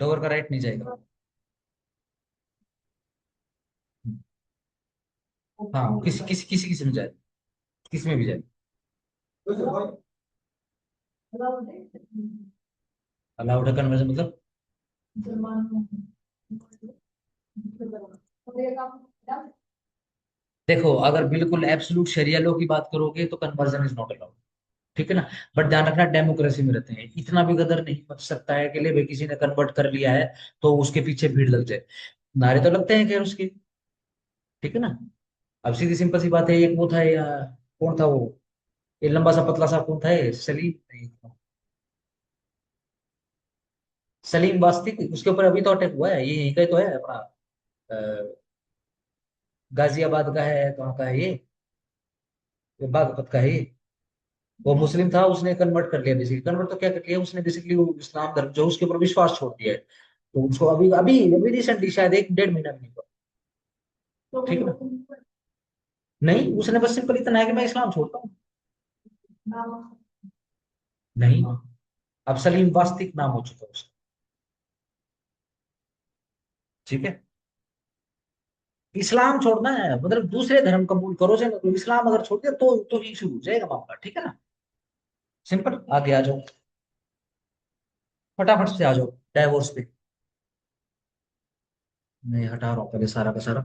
डोवर का राइट नहीं जाएगा। हाँ, किसी किसी किसी किसी में जाए, किसी में भी जाए। अलाउड है कन्वर्जन मतलब, देखो अगर बिल्कुल एब्सोल्यूट शरिया लॉ की बात करोगे तो कन्वर्जन इज नॉट अलाउड, ठीक है ना। बट ध्यान रखना डेमोक्रेसी में रहते हैं, इतना भी गदर नहीं बच सकता है कि ले भाई किसी ने कन्वर्ट कर लिया है तो उसके पीछे भीड़ लग जाए। नारे तो लगते हैं खैर उसके, ठीक है ना। अब सीधी सिंपल सी बात है, एक वो था कौन था वो, ये लंबा सा पतला सा कौन था, ये सलीम नहीं, सलीम वास्तिक, उसके ऊपर अभी तो अटैक हुआ है, ये यहीं का ही तो है अपना, अ, गाजियाबाद का है, कहाँ का है ये बागपत का है ये। वो मुस्लिम था, उसने कन्वर्ट कर लिया, बेसिकली कन्वर्ट तो क्या कर लिया उसने, बेसिकली वो इस्लाम धर्म जो उसके ऊपर विश्वास छोड़ दिया है, तो उसको अभी अभी अभी रिसेंटली शायद एक डेढ़ महीना भी नहीं हुआ, ठीक है ना। नहीं, उसने बस सिंपल इतना है कि मैं इस्लाम छोड़ता हूँ। नहीं, अब सलीम वास्तिक नाम हो चुका है उसका, ठीक है। इस्लाम छोड़ना है मतलब दूसरे धर्म कबूल करो, चाहे मतलब इस्लाम अगर छोड़ दिया तो ही शुरू हो जाएगा मामला, ठीक है ना। सिंपल, आगे आ जाओ, फटाफट से आ जाओ डाइवोर्स पे। मैं हटा रहा हूँ पहले सारा का सारा,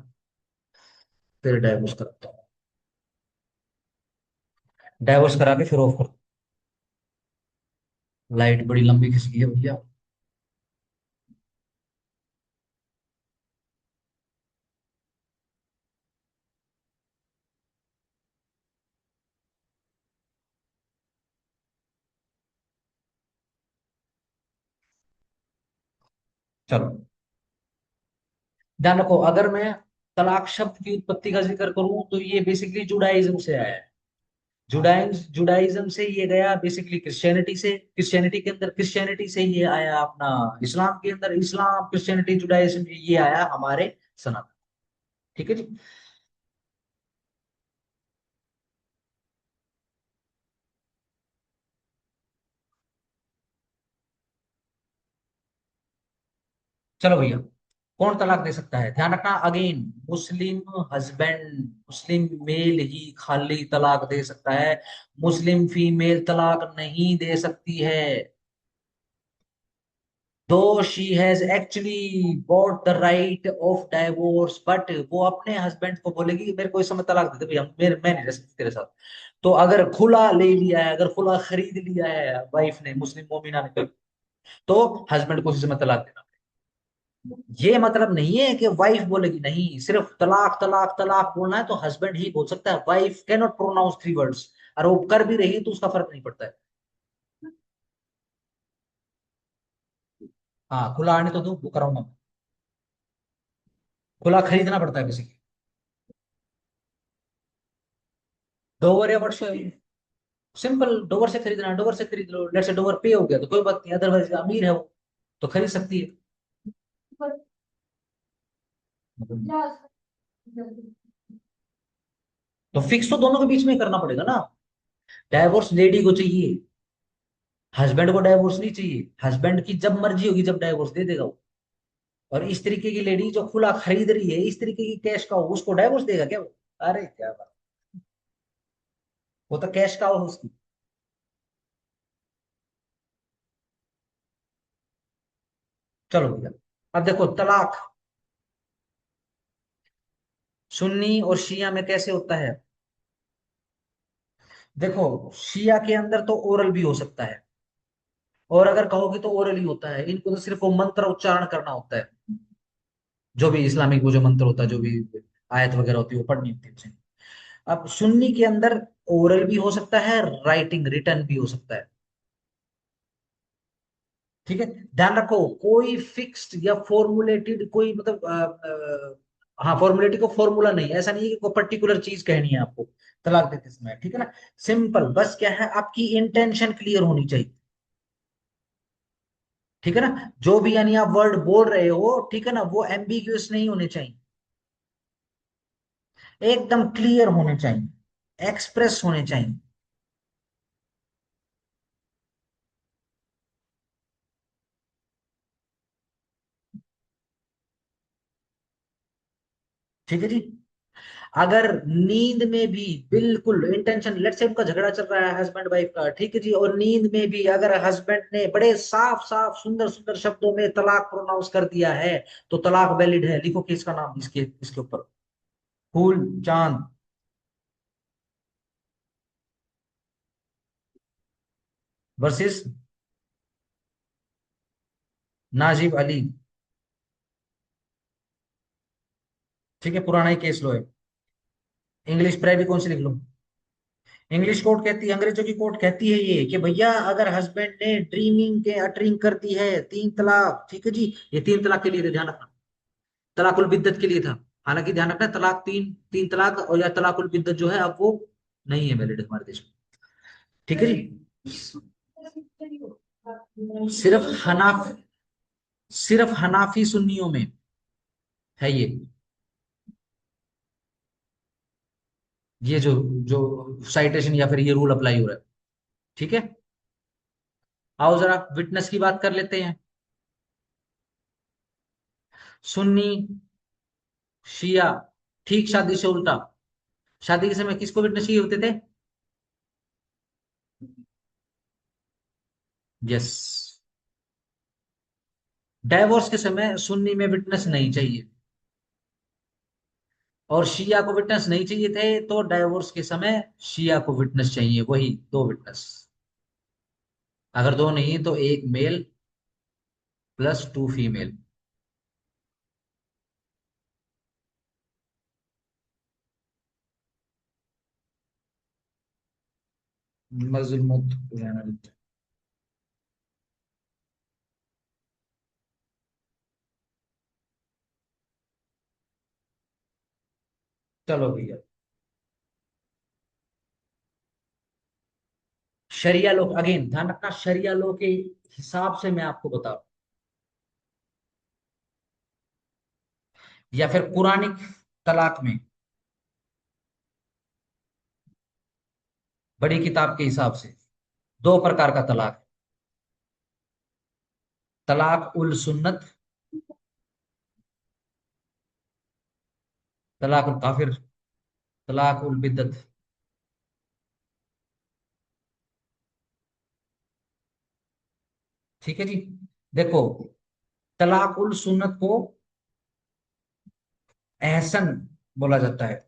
फिर डाइवोर्स करता हूँ, डाइवोर्स करा के फिर ऑफ कर। लाइट बड़ी लंबी खिंच गई है भैया। चलो, ध्यान रखो, अगर मैं तलाक शब्द की उत्पत्ति का जिक्र करूं तो ये बेसिकली जुडाइज्म से आया है। जुडाइज्म से ये गया बेसिकली क्रिश्चियनिटी से, क्रिश्चियनिटी के अंदर क्रिश्चियनिटी से ये आया अपना इस्लाम के अंदर, इस्लाम क्रिश्चियनिटी जुडाइज्म ये आया हमारे सनातन, ठीक है जी। चलो भैया, कौन तलाक दे सकता है, ध्यान रखना अगेन, मुस्लिम हस्बैंड, मुस्लिम मेल ही खाली तलाक दे सकता है, मुस्लिम फीमेल तलाक नहीं दे सकती है। दो she has actually bought the right of divorce, but वो अपने हस्बैंड को बोलेगी कि मेरे को इस समय तलाक दे दे भैया, मैं नहीं रह सकती तेरे साथ। तो अगर खुला ले लिया है, अगर खुला खरीद लिया है वाइफ ने, मुस्लिम मोमिना ने, तो हस्बैंड को उसी समय तलाक देना। ये मतलब नहीं है कि वाइफ बोलेगी, नहीं, सिर्फ तलाक तलाक तलाक बोलना है तो हस्बैंड ही बोल सकता है, wife can not pronounce three words, और वो कर भी रही तो उसका फर्क नहीं पड़ता है। हाँ, खुला आने तो दो, वो कराऊंगा मैं। खुला खरीदना पड़ता है किसी की, डोवर या वर्ष, सिंपल, डोवर से खरीदना है, डोवर से खरीद लो, लेट से डोवर पे हो गया तो कोई बात नहीं, अदरवाइज अमीर है वो तो खरीद सकती है। तो फिक्स तो दोनों के बीच में ही करना पड़ेगा ना। डाइवोर्स लेडी को चाहिए, हस्बैंड को डाइवोर्स नहीं चाहिए, हस्बैंड की जब मर्जी होगी जब डाइवोर्स दे देगा वो। और इस तरीके की लेडी जो खुला खरीद रही है, इस तरीके की कैश का हो, उसको डाइवोर्स देगा क्या वो? अरे क्या बात, वो तो कैश का हो उसकी। चलो भैया, अब देखो तलाक सुन्नी और शिया में कैसे होता है। देखो, शिया के अंदर तो ओरल भी हो सकता है, और अगर कहोगे तो ओरल ही होता है, इनको तो सिर्फ वो मंत्र उच्चारण करना होता है, जो भी इस्लामिक वो जो मंत्र होता है, जो भी आयत वगैरह होती है वो पढ़नी होती है उसे। अब सुन्नी के अंदर ओरल भी हो सकता है, राइटिंग रिटर्न भी हो सकता है, ठीक है। ध्यान रखो, कोई फिक्स्ड या फॉर्मुलेटेड कोई मतलब हाँ, फॉर्मुलेटिव को फॉर्मूला नहीं, ऐसा नहीं है कि कोई पर्टिकुलर चीज कहनी है आपको तलाक देते समय, ठीक है ना। सिंपल, बस क्या है, आपकी इंटेंशन क्लियर होनी चाहिए, ठीक है ना। जो भी यानी आप वर्ड बोल रहे हो, ठीक है ना, वो एम्बिग्यूअस नहीं होने चाहिए, एकदम क्लियर होने चाहिए, एक्सप्रेस होने चाहिए। ठीक है जी। अगर नींद में भी बिल्कुल इंटेंशन, लेट्स से उनका झगड़ा चल रहा है हस्बैंड वाइफ का, ठीक है जी, और नींद में भी अगर हस्बैंड ने बड़े साफ साफ सुंदर सुंदर शब्दों में तलाक प्रोनाउंस कर दिया है, तो तलाक वैलिड है। लिखो कि इसका नाम इसके इसके ऊपर, फूल चांद वर्सेस नाजिब अली। ठीक है, पुराना ही केस लो है। इंग्लिश प्राइवी कौन सी लिख लो। इंग्लिश कोर्ट कहती है, अंग्रेजों की कोर्ट कहती है ये कि भैया अगर हस्बैंड ने ड्रीमिंग के अटरिंग कर दी है, तीन तलाक, ठीक है जी। ये तीन तलाक के लिए थे, ध्यान रखना, तलाकुल बिद्दत के लिए था। हालांकि ध्यान रखना, तलाक तीन, तीन तलाक और या तलाकुल बिद्दत जो है, अब वो नहीं है वैलिड हमारे देश में, ठीक है जी। सिर्फ हनाफ, सिर्फ हनाफी सुन्नियों में है ये जो जो साइटेशन या फिर ये रूल अप्लाई हो रहा है, ठीक है। आओ जरा विटनेस की बात कर लेते हैं। सुन्नी, शिया, ठीक शादी से उल्टा। शादी के समय किसको विटनेस चाहिए होते थे? यस। डाइवोर्स के समय सुन्नी में विटनेस नहीं चाहिए, और शिया को विटनेस नहीं चाहिए थे, तो डाइवोर्स के समय शिया को विटनेस चाहिए, वही दो विटनेस। अगर दो नहीं तो एक मेल प्लस टू फीमेल। मजलूमत रहना देते हैं। चलो भैया, शरिया लो, अगेन ध्यान रखना, शरिया लो के हिसाब से मैं आपको बता रहा हूं, या फिर कुरानिक तलाक में, बड़ी किताब के हिसाब से दो प्रकार का तलाक है। तलाक उल सुन्नत, तलाक उल काफिर, तलाक उल बिद्दत। ठीक है जी। देखो, तलाक उल सुन्नत को एहसन बोला जाता है,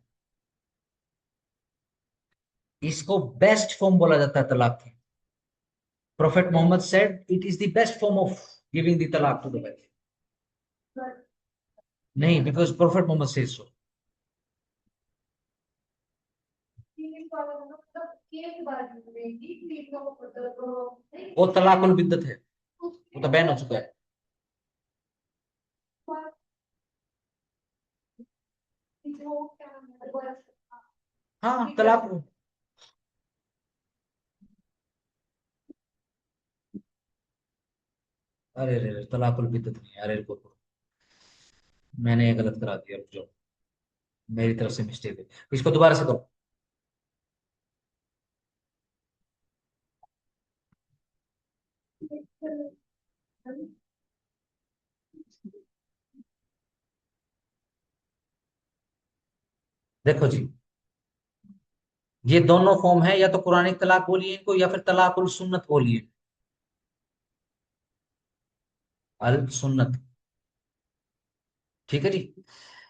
इसको बेस्ट फॉर्म बोला जाता है तलाक की। Prophet Mohammad said it is the best form of giving the तलाक टू द वाइफ। नहीं, because prophet Mohammad says so. वो तलाकुल बिद्दत है, वो तो बैन हो चुका है। हाँ, तलाक। अरे अरे, तलाकुल बिद्दत नहीं, अरे को मैंने ये गलत करा दिया, जो मेरी तरफ से मिस्टेक है। इसको दोबारा से करो। देखो जी, ये दोनों फॉर्म है, या तो कुरानिक तलाक बोलिए इनको, या फिर तलाकुल सुन्नत बोलिए। अल सुन्नत, ठीक है जी।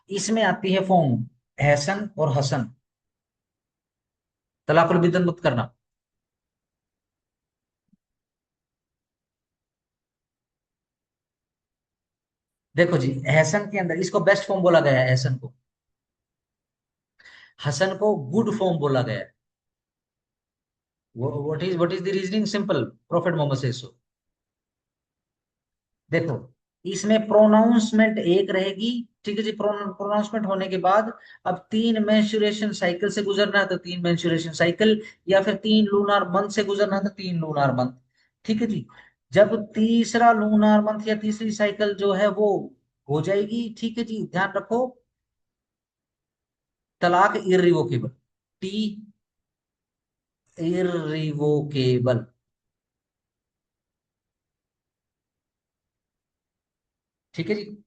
इसमें आती है फॉर्म एहसन और हसन। तलाकुल बिद्दत मत करना। देखो जी, एहसन के अंदर इसको बेस्ट फॉर्म बोला गया है, एहसन को। हसन को गुड फॉर्म बोला गया है। What is the reasoning, simple, prophet Mohammad says so. देखो, इसमें प्रोनाउंसमेंट एक रहेगी। ठीक है जी, प्रोनाउंसमेंट होने के बाद अब तीन मेंस्ट्रुएशन साइकिल से गुजरना है तो तीन मेंस्ट्रुएशन साइकिल, या फिर तीन लूनार मंथ से गुजरना है तो तीन लूनार मंथ। ठीक है जी। जब तीसरा लूनार मंथ या तीसरी साइकिल जो है वो हो जाएगी, ठीक है जी, ध्यान रखो, तलाक इररिवोकेबल। T, irrevocable. ठीक है जी।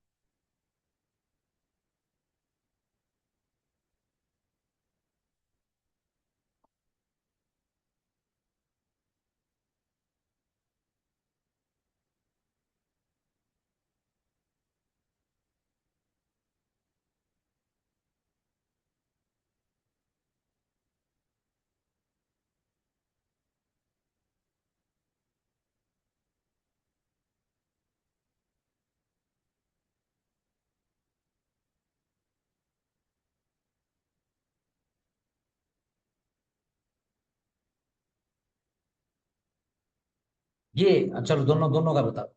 ये चलो दोनों दोनों का बताओ।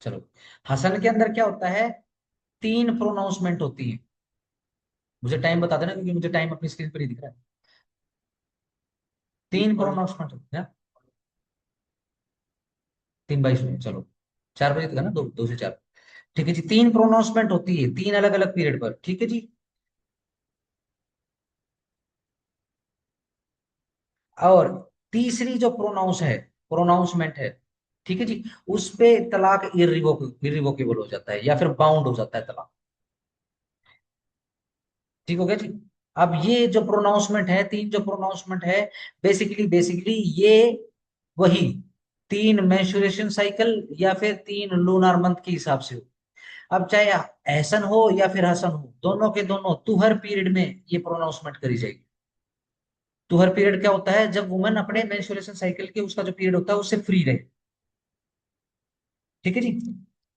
चलो, हसन के अंदर क्या होता है, तीन प्रोनाउंसमेंट होती है। मुझे टाइम बता देना क्योंकि मुझे टाइम अपनी स्क्रीन पर ही दिख रहा है। तीन प्रोनाउंसमेंट होती है। 3:22 में, चलो 4 बजे तक है ना, 2 से 4। ठीक है जी, तीन प्रोनाउंसमेंट होती है तीन अलग अलग पीरियड पर। ठीक है जी। और तीसरी जो प्रोनाउंसमेंट है, ठीक है जी, उस पे तलाक इरिवोकेबल हो जाता है या फिर बाउंड हो जाता है तलाक। ठीक हो गया जी। अब ये जो प्रोनाउंसमेंट है, तीन जो प्रोनाउंसमेंट है, बेसिकली बेसिकली ये वही तीन मेंस्ट्रुएशन साइकिल या फिर तीन लूनार मंथ के हिसाब से हो। अब चाहे एहसन हो या फिर हसन हो, दोनों के दोनों तुहर पीरियड में ये प्रोनाउंसमेंट करी जाएगी। तुहर पीरियड क्या होता है, जब वुमेन अपने मेंस्ट्रुएशन साइकिल के उसका जो पीरियड होता है उससे फ्री रहे। ठीक है जी।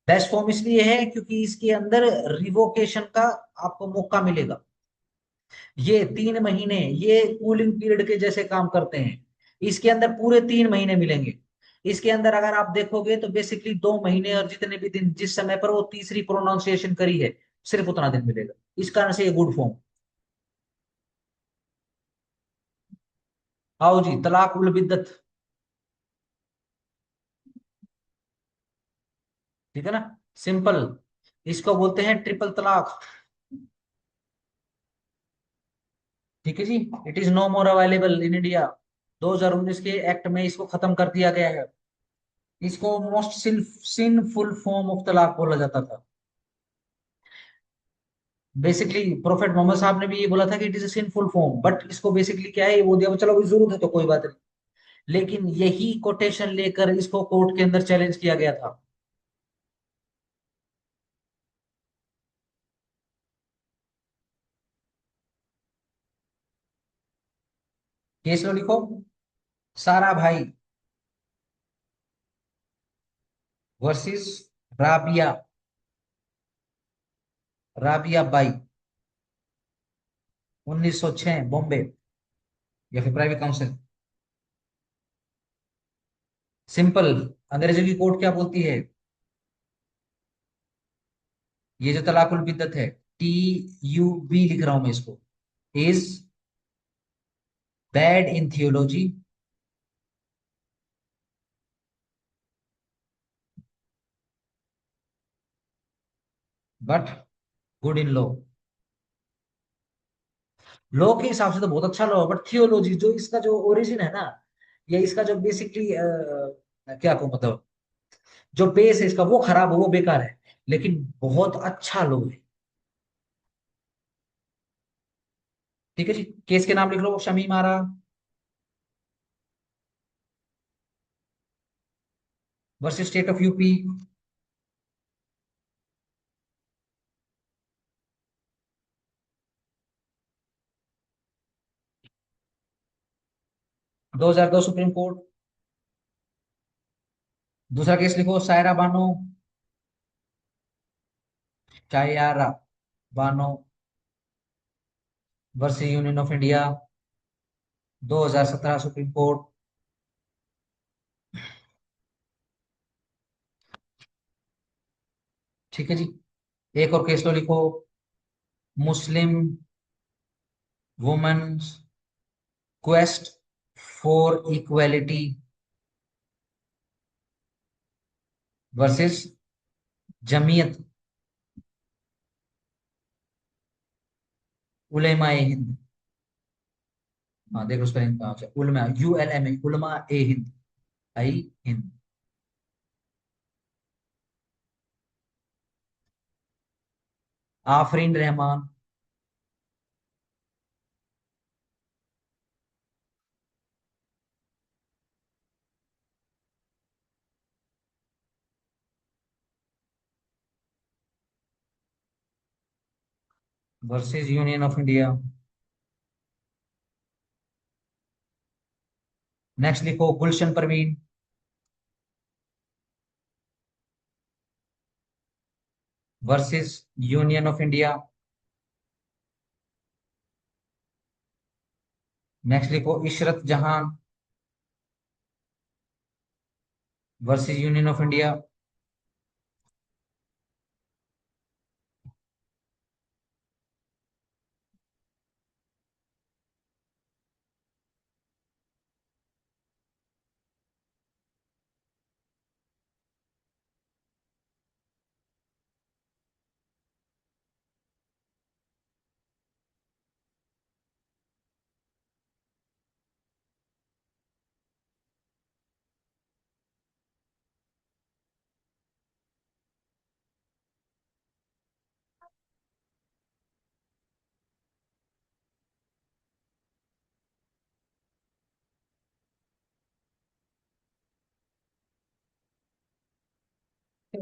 बेस्ट फॉर्म इसलिए है क्योंकि इसके अंदर रिवोकेशन का आपको मौका मिलेगा। ये 3 महीने ये कूलिंग पीरियड के जैसे काम करते हैं। इसके अंदर पूरे 3 महीने मिलेंगे। इसके अंदर अगर आप देखोगे तो बेसिकली 2 महीने और जितने भी दिन जिस समय पर वो तीसरी प्रोनाउंसिएशन करी है, सिर्फ उतना दिन मिलेगा। इस कारण से ये गुड फॉर्म। आओ जी, तलाक उल बिद्दत। ठीक है ना, सिंपल। इसको बोलते हैं ट्रिपल तलाक। ठीक है जी। It is no more available in India. 2019 के एक्ट में इसको खत्म कर दिया गया है। इसको मोस्ट सिनफुल फॉर्म ऑफ तलाक बोला जाता था। बेसिकली प्रोफेट मोहम्मद साहब ने भी ये बोला था कि it is a sinful form, but इसको बेसिकली क्या है, ये वो दिया, चलो जरूरत है तो कोई बात नहीं। लेकिन यही कोटेशन लेकर इसको कोर्ट के अंदर चैलेंज किया गया था। केस लो लिखो। सारा भाई वर्सेस राबिया, राबिया बाई, 1906, बॉम्बे, या फिर प्राइवेट काउंसिल। सिंपल। अंग्रेजों की कोर्ट क्या बोलती है, ये जो तलाकुल बिद्दत है, TUB लिख रहा हूं मैं इसको, is bad in theology but good in law. Law के हिसाब से तो बहुत अच्छा लॉ है, बट थियोलॉजी जो इसका जो ओरिजिन है ना, या इसका जो बेसिकली क्या कहूँ मतलब, जो बेस है इसका वो खराब है, वो बेकार है। लेकिन बहुत अच्छा लॉ है। ठीक है जी। केस के नाम लिख लो, Shamim Ara versus state of UP. 2002 supreme court. दूसरा केस लिखो, Shayara Bano, Shayara Bano versus union of India, 2017 supreme court. ठीक है जी। एक और केस लो लिखो। Muslim women's quest for equality versus Jamiat Ulemae Hind. हाँ देखो उसका हिंद कहाँ से, उलमा, ULMA, उलमा ए Hind, I Hind. Afreen Rahman versus union of India. Next लिखो Gulshan Parveen versus union of India. Next लिखो इशरत जहां वर्सेस यूनियन ऑफ इंडिया।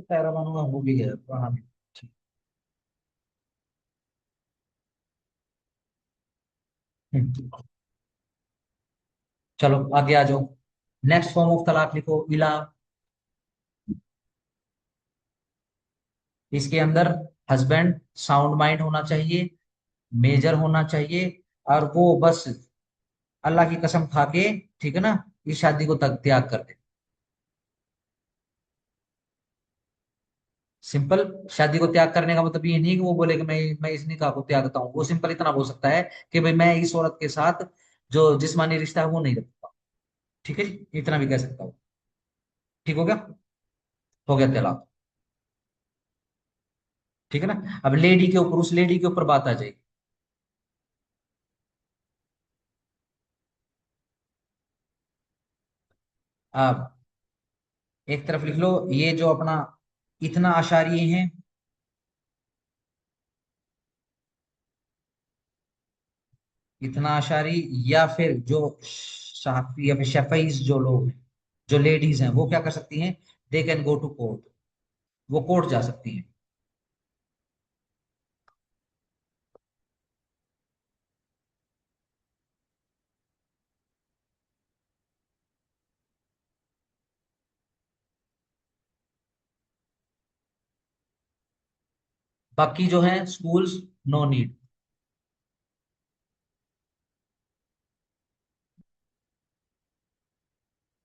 पैरामानो का वो भी है पुराना भी। ठीक। चलो आगे आ जाओ। नेक्स्ट फॉर्म ऑफ तलाक लिखो इला। इसके अंदर हस्बैंड साउंड माइंड होना चाहिए, मेजर होना चाहिए, और वो बस अल्लाह की कसम खा के, ठीक है ना, इस शादी को तक त्याग कर दे। सिंपल। शादी को त्याग करने का मतलब ये नहीं कि वो बोले कि मैं इस निकाह को त्यागता हूँ। वो सिंपल इतना बोल सकता है कि भाई मैं इस औरत के साथ जो जिस्मानी रिश्ता है वो नहीं रखता। ठीक है जी, इतना भी कह सकता हूँ। ठीक हो गया तलाक। ठीक है ना। अब लेडी के ऊपर, उस लेडी के ऊपर बात आ जाएगी। अब एक तरफ लिख लो ये जो अपना इतना आशारी हैं, इतना आशारी, या फिर जो शाफी या फिर शफईज जो लोग हैं, जो लेडीज हैं, वो क्या कर सकती हैं? They can go to court. वो कोर्ट जा सकती हैं। बाकी जो है स्कूल्स, नो नीड।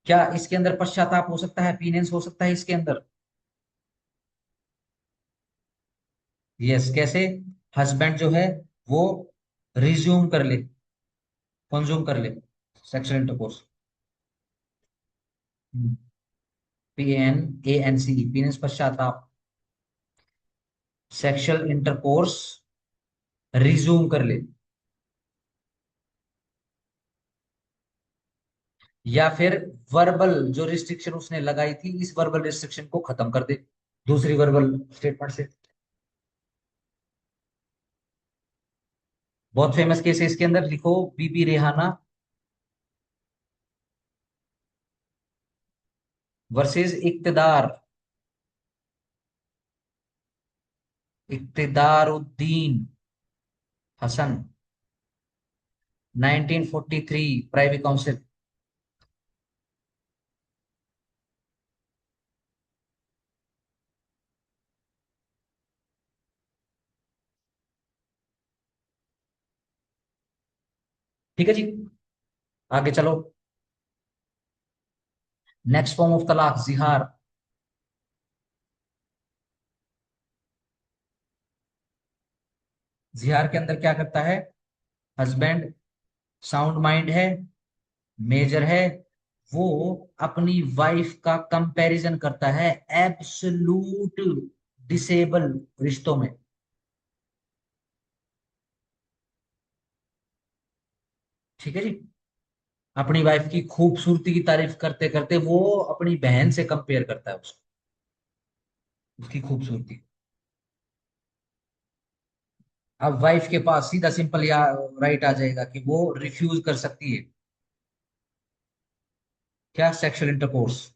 क्या इसके अंदर पश्चाताप हो सकता है, पीनेंस हो सकता है इसके अंदर? यस, कैसे? हस्बैंड जो है वो रिज्यूम कर ले, कंज्यूम कर ले सेक्सुअल इंटरकोर्स। PNANCE, पीनेंस पश्चाताप, सेक्सुअल इंटरकोर्स रिज्यूम कर ले, या फिर वर्बल जो रिस्ट्रिक्शन उसने लगाई थी, इस वर्बल रिस्ट्रिक्शन को खत्म कर दे दूसरी वर्बल स्टेटमेंट से। बहुत फेमस केस है इसके अंदर, लिखो Bibi Rehana versus Iqtedar, Iqtedar Uddin Hasan, 1943, private council. ठीक है जी, आगे चलो। नेक्स्ट फॉर्म ऑफ तलाक जिहार। जिहार के अंदर क्या करता है? हस्बैंड साउंड माइंड है, मेजर है, वो अपनी वाइफ का कंपैरिजन करता है एब्सोल्यूट डिसेबल रिश्तों में। ठीक है जी। अपनी वाइफ की खूबसूरती की तारीफ करते करते वो अपनी बहन से कंपेयर करता है उसको, उसकी खूबसूरती। अब वाइफ के पास सीधा सिंपल या राइट आ जाएगा कि वो रिफ्यूज कर सकती है क्या? Sexual intercourse.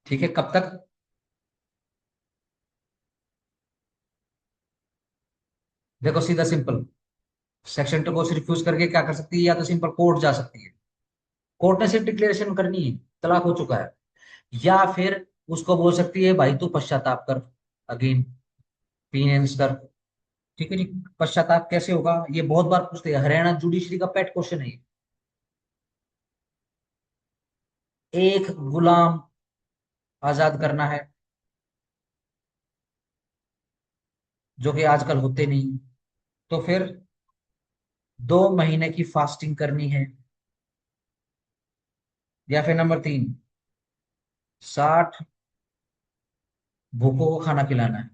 ठीक है, कब तक? देखो सीधा सिंपल, सेक्शन इंटरकोर्स रिफ्यूज करके क्या कर सकती है? या तो सिंपल कोर्ट जा सकती है, कोर्ट ने सिर्फ डिक्लेरेशन करनी है, तलाक हो चुका है। या फिर उसको बोल सकती है भाई तू पश्चाताप कर, अगेन पीनेंस कर। ठीक है जी। पश्चाताप कैसे होगा ये बहुत बार पूछते हैं, हरियाणा जुडिशरी का पेट क्वेश्चन है ये। एक गुलाम आजाद करना है, जो कि आजकल होते नहीं। तो फिर 2 महीने की फास्टिंग करनी है। या फिर नंबर 3, 60 भूखों को खाना खिलाना है,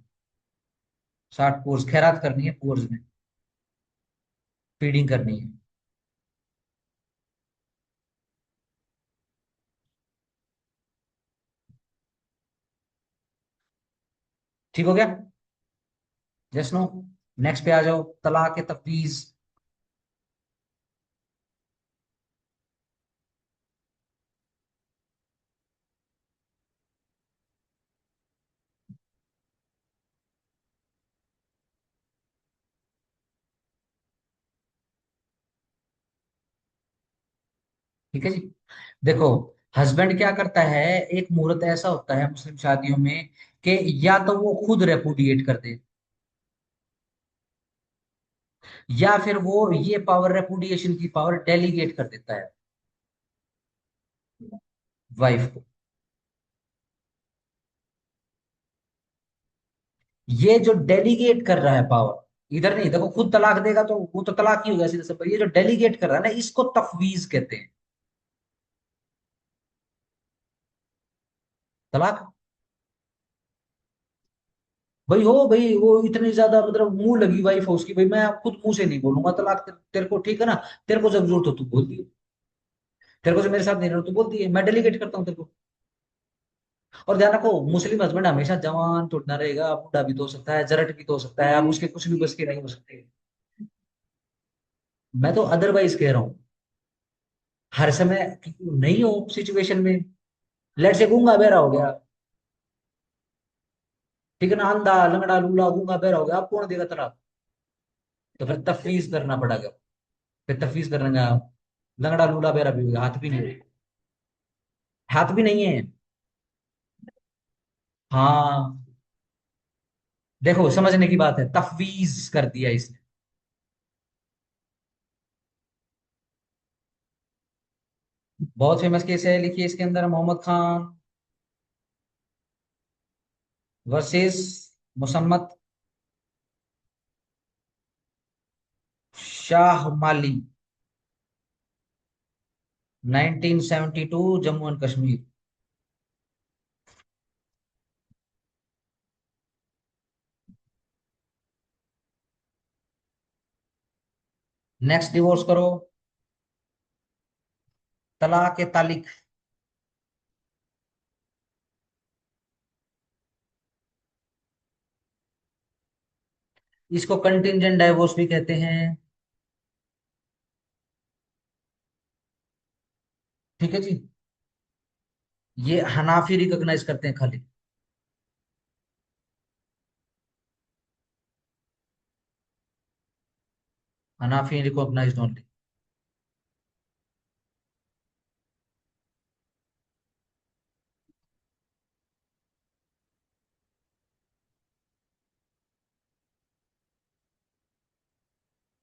60 कोर्स खैरात करनी है, कोर्स में फीडिंग करनी है। ठीक हो गया? Just no. नेक्स्ट पे आ जाओ, तलाक के तफवीज। ठीक है जी। देखो, हस्बैंड क्या करता है, एक मुहूर्त ऐसा होता है मुस्लिम शादियों में कि या तो वो खुद रेपुडिएट कर दे, या फिर वो ये पावर, रेपुडिएशन की पावर डेलीगेट कर देता है वाइफ को। ये जो डेलीगेट कर रहा है पावर, इधर नहीं, देखो खुद तलाक देगा तो वो तो तलाक ही होगा सीधे से, पर ये जो डेलीगेट कर रहा है ना, इसको तफवीज कहते हैं। तलाक। भाई हो भाई, वो इतनी ज्यादा मतलब मुंह लगी वाइफ है उसकी, भाई मैं खुद मुंह से नहीं बोलूंगा तलाक, तेरे को ठीक है ना, तेरे को जब जरूरत हो तू बोल दियो, तेरे को जो मेरे साथ नहीं रहना तू बोलती है, मैं डेलीगेट करता हूँ तेरे को। और ध्यान रखो, मुस्लिम हस्बैंड हमेशा जवान थोड़ा ना रहेगा, बूढ़ा भी तो हो सकता है, जरट भी तो हो सकता है, अब उसके कुछ भी बस के नहीं हो सकते। मैं तो अदरवाइज कह रहा हूँ, हर समय नहीं हो सिचुएशन में। लेट से गूंगा बहरा हो गया, ठीक है ना, अंधा लंगड़ा लूला गूंगा बहरा हो गया, अब कौन देगा तलाक? तो फिर तफवीज करना पड़ेगा। फिर तफवीज करने का, लंगड़ा लूला बहरा भी हो गया, हाथ भी नहीं है, हाथ भी नहीं है। हाँ, देखो समझने की बात है, तफवीज कर दिया इसने। बहुत फेमस केस है, लिखिए इसके अंदर, Mohammad Khan versus Musammat Shah Mali, 1972, Jammu and Kashmir. Next divorce करो, तलाक ए तालिक। इसको कंटिंजेंट डाइवोर्स भी कहते हैं। ठीक है जी। ये हनाफी रिकॉग्नाइज करते हैं खाली। Hanafi recognised only.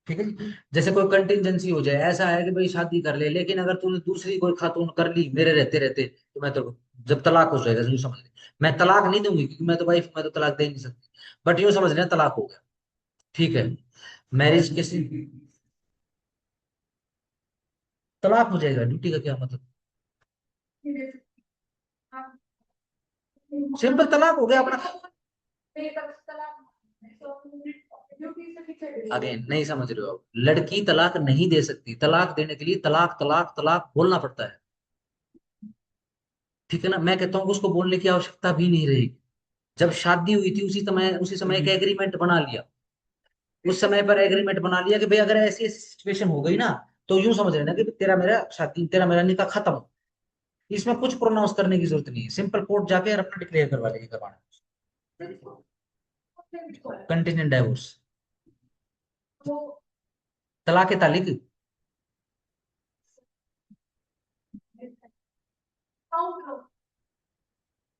ठीक है जी। जैसे कोई कंटिजेंसी हो जाए, ऐसा है कि भाई शादी कर ले, लेकिन अगर तूने दूसरी कोई खातून कर ली मेरे रहते रहते, तो मैं तो, जब तलाक हो जाएगा, यूं समझ ले। मैं तलाक नहीं दूंगी क्योंकि मैं तो वाइफ, मैं तो तलाक दे नहीं सकती, बट यूं समझ लेना तलाक हो गया। ठीक है। मैरिज किसी, तलाक हो जाएगा, ड्यूटी का क्या मतलब? सिंपल तलाक हो गया अपना। अगेन नहीं समझ रहे हो आप, लड़की तलाक नहीं दे सकती, तलाक देने के लिए तलाक तलाक तलाक बोलना पड़ता है। ठीक है ना, मैं कहता हूँ कि उसको बोलने की आवश्यकता भी नहीं रहेगी। जब शादी हुई थी उसी समय एक एग्रीमेंट बना लिया, उस समय पर एग्रीमेंट बना लिया कि भाई अगर ऐसी ऐसी सिचुएशन हो गई ना, तो यूं समझ लेना कि तेरा मेरा शादी, तेरा मेरा निकाह खत्म। इसमें कुछ प्रोनाउंस करने की जरूरत नहीं है, सिंपल कोर्ट जाके और अपना डिक्लेयर करवा लेगी, करवाना। कंटिजेंट डाइवोर्स, तलाक तालिक।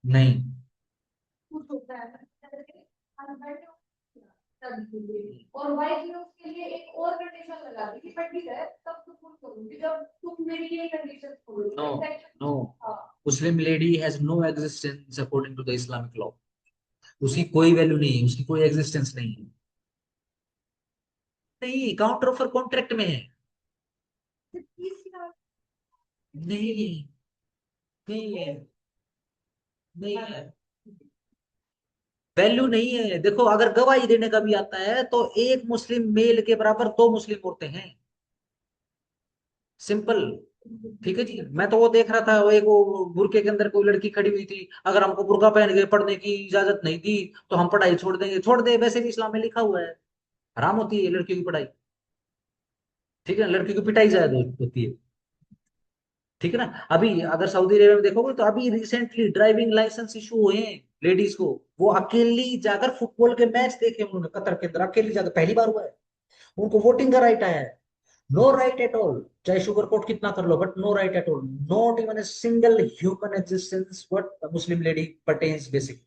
नहीं। और वाइफ ने उसके लिए एक और कंडीशन लगा दी कि मैं ठीक है तब तो फुल करूंगी जब तुम मेरी ये कंडीशन खोलोगे। No, no, Muslim lady has no existence according to the Islamic law. उसकी कोई वैल्यू नहीं है, उसकी कोई एग्जिस्टेंस नहीं है। नहीं, काउंटर ऑफर कॉन्ट्रैक्ट में है। नहीं, नहीं है, नहीं है, वैल्यू नहीं है। देखो, अगर गवाही देने का भी आता है तो एक मुस्लिम मेल के बराबर दो मुस्लिम औरतें हैं, सिंपल। ठीक है जी। मैं तो वो देख रहा था, वो एक वो बुरके के अंदर कोई लड़की खड़ी हुई थी, अगर हमको बुर्का पहन के पढ़ने की इजाजत नहीं दी तो हम पढ़ाई छोड़ देंगे। छोड़ दे, वैसे भी इस्लाम में लिखा हुआ है, हराम होती है लड़कियों की पढ़ाई। ठीक है ना, लड़कियों की पिटाई ज्यादा होती है। ठीक है ना। अभी अगर सऊदी अरेबिया में देखोगे तो अभी रिसेंटली ड्राइविंग लाइसेंस इशू हुए हैं लेडीज को। वो अकेली जाकर फुटबॉल के मैच देखे उन्होंने, कतर के अंदर अकेली जाकर, पहली बार हुआ है। उनको वोटिंग का राइट आया है। नो राइट एट ऑल, चाहे शुगर कोट कितना कर लो, but no right at all. Not even a single human existence what Muslim lady pertains basic.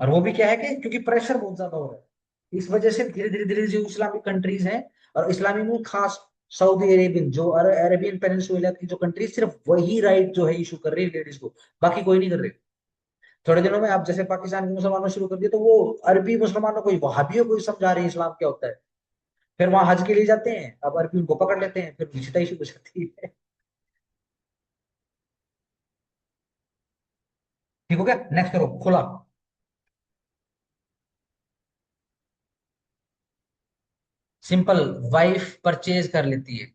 और वो भी क्या है कि क्योंकि प्रेशर बहुत ज्यादा हो रहा है, इस वजह से धीरे धीरे धीरे जो इस्लामिक कंट्रीज हैं, और इस्लामी में खास सऊदी अरेबियन, जो अरेबियन पेनिनसुला की जो कंट्री, सिर्फ वही राइट जो है इशू कर रही है लेडीज को, बाकी कोई नहीं कर रही। थोड़े दिनों में आप जैसे पाकिस्तान के मुसलमानों शुरू कर दिए, तो वो अरबी मुसलमानों को, वहाबियों को ही समझा रहे हैं इस्लाम क्या होता है। फिर वहां हज के लिए जाते हैं, अब अरबी उनको पकड़ लेते हैं, फिर पिछताई शुरू हो जाती है। ठीक हो गया, नेक्स्ट करो, खुला। सिंपल, वाइफ परचेज कर लेती है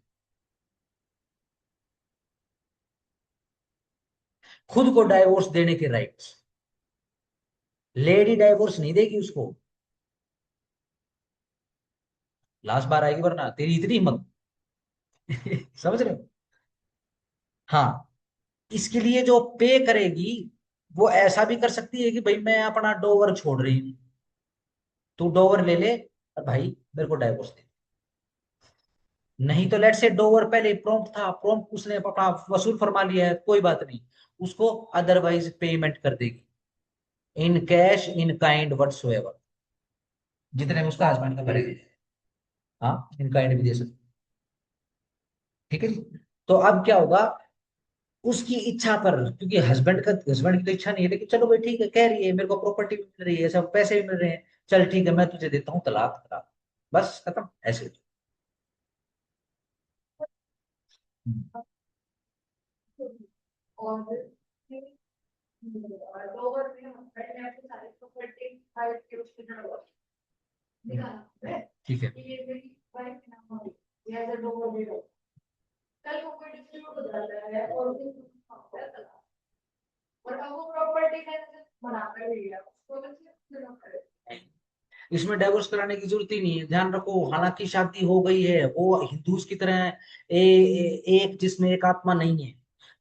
खुद को डाइवोर्स देने के राइट्स। लेडी डाइवोर्स नहीं देगी उसको। लास्ट बार आएगी, वरना तेरी इतनी हिम्मत। समझ रहे हो? हाँ। इसके लिए जो पे करेगी, वो ऐसा भी कर सकती है कि भाई मैं अपना डोवर छोड़ रही हूँ, तू डोवर ले ले, और भाई मेरे को डाइवोर्स दे। नहीं तो लेट से डोवर पहले प्रॉम्प्ट था, प्रॉम्प्ट उसने अपना वसूल फरमा लिया है, कोई बात नहीं, उसको अदरवाइज पेमेंट कर देगी, in cash in kind whatsoever, जितने में उसका हस्बैंड का भरेगी। हाँ, इन काइंड भी दे सकती। ठीक है जी। तो अब क्या होगा, उसकी इच्छा पर, क्योंकि हस्बैंड की तो इच्छा नहीं है, लेकिन चलो भाई ठीक है, कह रही है मेरे को प्रॉपर्टी भी मिल रही है, सब पैसे भी मिल रहे हैं, चल ठीक है मैं तुझे देता हूँ तलाक, तलाक, बस खत्म, ऐसे। हम्म। ठीक है। इसमें डाइवोर्स कराने की जरूरत ही नहीं है, ध्यान रखो, हालांकि शादी हो गई है, वो हिंदूज की तरह एक जिसमें एक आत्मा नहीं है।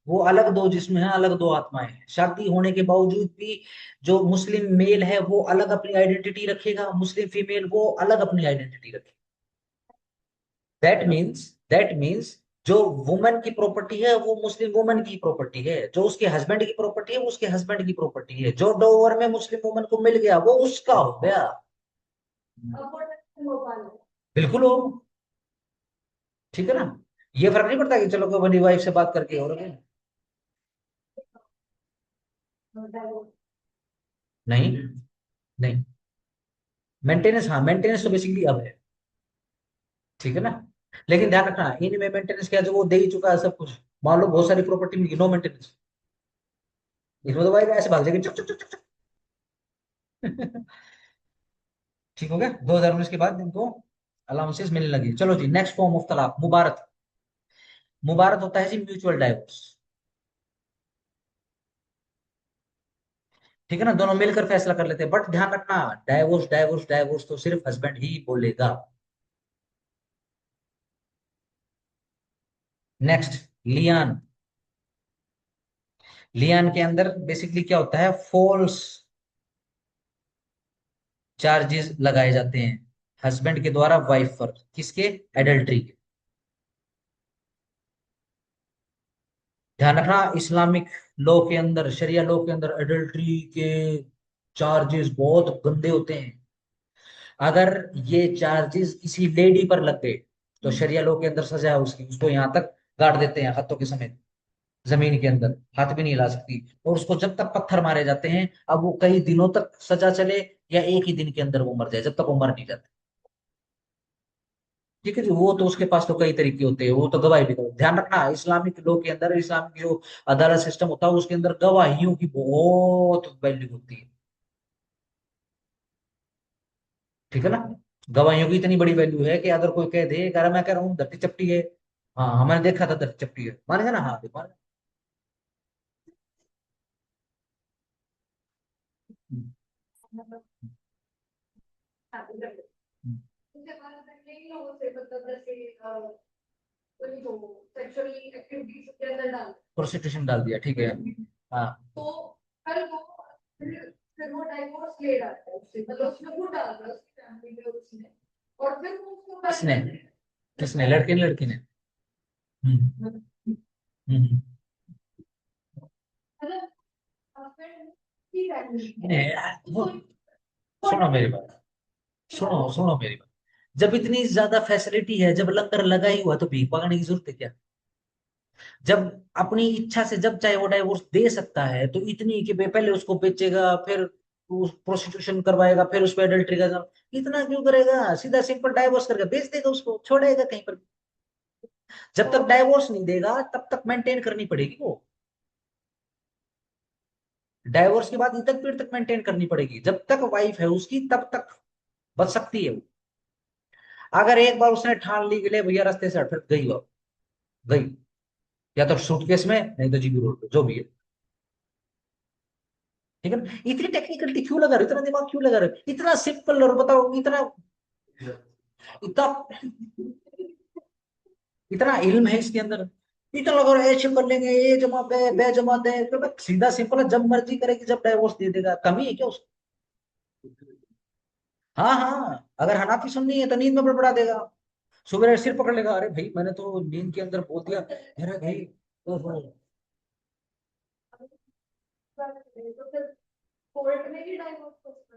वो अलग दो जिसम है, अलग दो आत्माएं हैं। शादी होने के बावजूद भी जो मुस्लिम मेल है वो अलग अपनी आइडेंटिटी रखेगा, मुस्लिम फीमेल वो अलग अपनी आइडेंटिटी रखेगी। दैट मीन्स जो वुमन की प्रॉपर्टी है वो मुस्लिम वुमन की प्रॉपर्टी है, जो उसके हस्बैंड की प्रॉपर्टी है वो उसके हस्बैंड की प्रॉपर्टी है, जो डोवर में मुस्लिम वुमन को मिल गया वो उसका हो गया। बिल्कुल हो। ठीक है ना। ये फर्क नहीं पड़ता कि चलो कोई बनी वाइफ से बात करके हो रहे। नहीं नहीं। मेंटेनेंस, हाँ मेंटेनेंस तो बेसिकली अब है। ठीक है ना। लेकिन ध्यान रखना इनमें मेंटेनेंस क्या, जो वो दे ही चुका है सब कुछ। मान लो बहुत सारी प्रॉपर्टी मिल गई, नो मेंटेनेंस। इसमें तो भाई ऐसे भाग जाएगी चुक चुक चुक चुक चुक। ठीक हो गया। 2019 के बाद इनको अलाउंसेस मिलने लगी। चलो जी, नेक्स्ट फॉर्म ऑफ तलाक, मुबारत। मुबारत होता है जी म्यूचुअल डाइवोर्स। ठीक है ना, दोनों मिलकर फैसला कर लेते हैं, बट ध्यान रखना डाइवोर्स डाइवोर्स डाइवोर्स तो सिर्फ हस्बैंड ही बोलेगा। Next, Lian. लियान के अंदर बेसिकली क्या होता है, फॉल्स चार्जेस लगाए जाते हैं हस्बैंड के द्वारा वाइफ पर। किसके? एडल्ट्री के। ध्यान रखना इस्लामिक लॉ के अंदर, शरिया लॉ के अंदर एडल्ट्री के चार्जेस बहुत गंदे होते हैं। अगर ये चार्जेस किसी लेडी पर लग गए तो शरिया लॉ के अंदर सजा है उसकी, उसको यहाँ तक गाड़ देते हैं हाथों के समेत, जमीन के अंदर हाथ भी नहीं ला सकती। और उसको जब तक पत्थर मारे जाते हैं, अब वो कई दिनों तक सजा चले या एक ही दिन के अंदर वो मर जाए, जब तक वो मर नहीं जाता। ठीक है जी, वो तो उसके पास तो कई तरीके होते हैं, वो तो गवाही भी दो। ध्यान रखना इस्लामिक लॉ के अंदर, इस्लामिक जो अदालत सिस्टम होता है उसके अंदर गवाहियों की बहुत वैल्यू होती है। ठीक है ना। गवाहियों की इतनी बड़ी वैल्यू है कि अगर कोई कह दे, अगर मैं कह रहा हूँ धरती चपटी है, हाँ हमने देखा था धरती चपटी है, मानेगा ना, हाँ मानेगा। हम्म, हम्म। प्रोस्टिट्यूशन डाल दिया, ठीक है। हाँ। किसने? किसने, लड़के ने लड़की ने? हम्म हम्म। नहीं, सुनो मेरी बात, सुनो सुनो मेरी बात। जब इतनी ज्यादा फैसिलिटी है, जब लंगर लगा ही हुआ, तो भीख मांगने की जरूरत है क्या? जब अपनी इच्छा से जब चाहे वो डाइवोर्स दे सकता है, तो इतनी कि पहले उसको बेचेगा, फिर प्रोस्टिट्यूशन करवाएगा, फिर उस पर एडल्ट्री का इतना क्यों करेगा? सीधा सिंपल डाइवोर्स करके बेच देगा, उसको छोड़ेगा कहीं पर। जब तक डाइवोर्स नहीं देगा तब तक मेंटेन करनी पड़ेगी वो। डाइवोर्स के बाद इतक पीढ़ तक मेंटेन करनी पड़ेगी, जब तक वाइफ है उसकी तब तक बच सकती है वो। अगर एक बार उसने ठान ली कि ले भैया रास्ते से हट, फिर गई वो, गई। या तो सूटकेस में, नहीं तो जीबी रोड पे, जो भी है। ठीक है ना। इतनी टेक्निकलिटी क्यों लगा रहे हो, इतना दिमाग क्यों लगा रहे हो, इतना सिंपल, और बताओ इतना इतना इतना इल्म है इसके अंदर। इतना लगा रहे ऐसे कर लेंगे, ये जमा बे जमा दे, तो बस सीधा सिंपल है, जब मर्जी करेगी जब डाइवोर्स दे देगा, कमी है क्या उसको? हाँ हाँ, अगर हनाफी सुननी है तो नींद में बड़बड़ा देगा, सुबह सिर पकड़ लेगा, अरे भाई मैंने तो नींद के अंदर बोल दिया, अरे भाई। ओहो।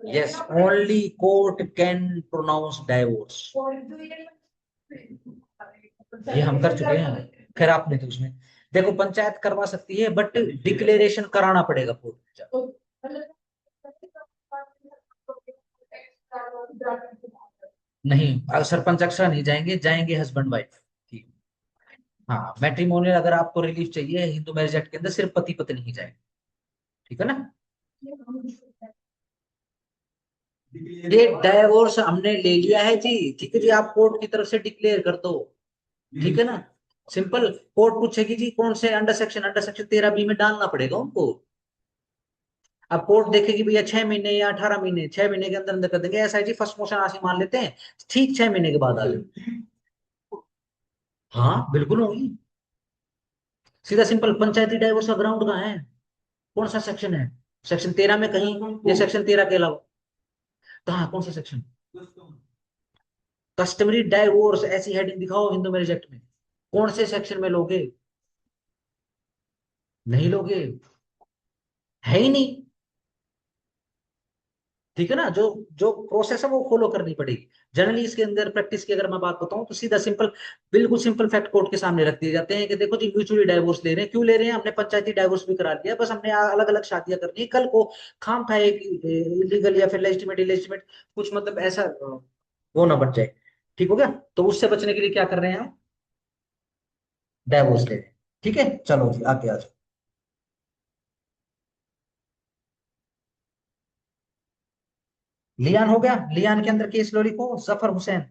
Yes, only court can pronounce divorce. ये हम कर चुके हैं, खैर आपने तो उसमें, देखो पंचायत करवा सकती है बट डिक्लेरेशन कराना पड़ेगा कोर्ट में जाकर। नहीं, अगर सरपंच अक्सर नहीं जाएंगे, जाएंगे हस्बैंड वाइफ। ठीक। हाँ, मैट्रिमोनियल अगर आपको रिलीफ चाहिए हिंदू मैरिज एक्ट के अंदर, सिर्फ पति पत्नी ही जाएंगे। ठीक है ना। ये डाइवोर्स हमने ले लिया है जी, ठीक है जी, आप कोर्ट की तरफ से डिक्लेयर कर दो। ठीक है ना। सिंपल, कोर्ट पूछेगी जी कौन से अंडर सेक्शन 13B में डालना पड़ेगा उनको। अब कोर्ट देखेगी भैया 6 महीने या 18 महीने, 6 महीने के अंदर अंदर कर देंगे, ऐसा है जी फर्स्ट मोशन आज ही मान लेते हैं, ठीक 6 महीने के बाद आ जाए। हाँ बिल्कुल होगी। सीधा सिंपल, पंचायती डाइवोर्स का ग्राउंड कहाँ है, कौन सा सेक्शन है? सेक्शन 13 में कहीं, या सेक्शन 13 के अलावा? कहाँ, कौन सा सेक्शन? कस्टमरी डाइवोर्स ऐसी हेडिंग दिखाओ हिंदू मैरिज एक्ट में, कौन से सेक्शन में लोगे? नहीं लोगे, है ही नहीं। ठीक है ना, जो जो प्रोसेस है वो फॉलो करनी पड़ेगी। जनरली इसके अंदर प्रैक्टिस की अगर मैं बात बताऊं तो सीधा सिंपल, बिल्कुल सिंपल फैक्ट कोर्ट के सामने रख दिए जाते हैं कि देखो जी म्यूचुअली डाइवोर्स ले रहे हैं, क्यों ले रहे हैं, हमने पंचायती डाइवोर्स भी करा लिया, बस हमने अलग अलग शादियां करनी है, कल को खाम खा एक इलीगल या फिर लेजिटिमेट इलेजिटिमेट कुछ मतलब ऐसा वो ना बच जाए। ठीक हो गया। तो उससे बचने के लिए क्या कर रहे हैं हम, डाइवोर्स ले रहे हैं। ठीक है, चलो जी आगे आ जाओ। लियान हो गया, लियान के अंदर केस लो, लिखो जफर हुसैन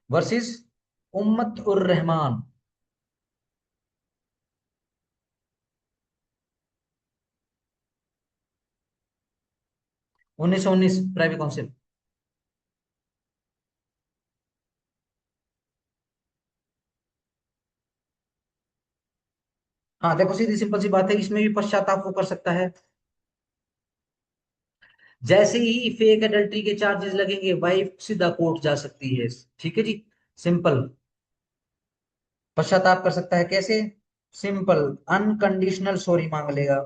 वर्सेस उम्मत उर रहमान। 1919 private counsel. हाँ देखो सीधी सिंपल सी बात है, इसमें भी पश्चाताप वो कर सकता है। जैसे ही फेक एडल्ट्री के चार्जेस लगेंगे वाइफ सीधा कोर्ट जा सकती है। ठीक है जी, सिंपल। पश्चाताप कर सकता है कैसे, सिंपल, अनकंडीशनल सॉरी मांग लेगा,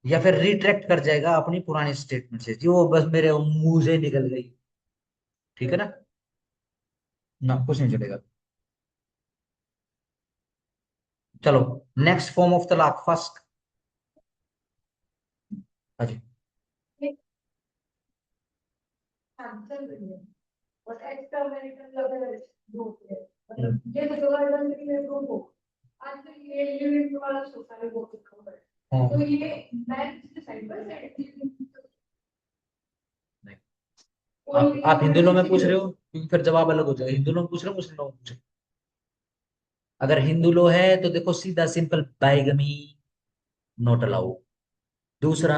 या फिर रिट्रैक्ट कर जाएगा अपनी पुरानी स्टेटमेंट से, जी वो बस मेरे मुंह से निकल गई। ठीक है ना, ना कुछ नहीं चलेगा। चलो, नेक्स्ट फॉर्म ऑफ तलाक, फर्स्ट। हाँ जी। और एक्स्ट्रा मैरिटल अगर ग्रुप है, मतलब ये तो जो आइडेंटिटी में ग्रुप हो, आजकल ये लिविंग वाला सोसाइटी बहुत कम है। तो ये मैरिज के साइड पर नहीं। आप हिंदू लोग में पूछ रहे हो क्योंकि फिर जवाब अलग हो जाएगा, हिंदू लोग पूछ रहे हो मुस्लिम लोग पूछ रहे हो। अगर हिंदू लो है तो देखो सीधा सिंपल, बाइगमी नॉट अलाउड। दूसरा,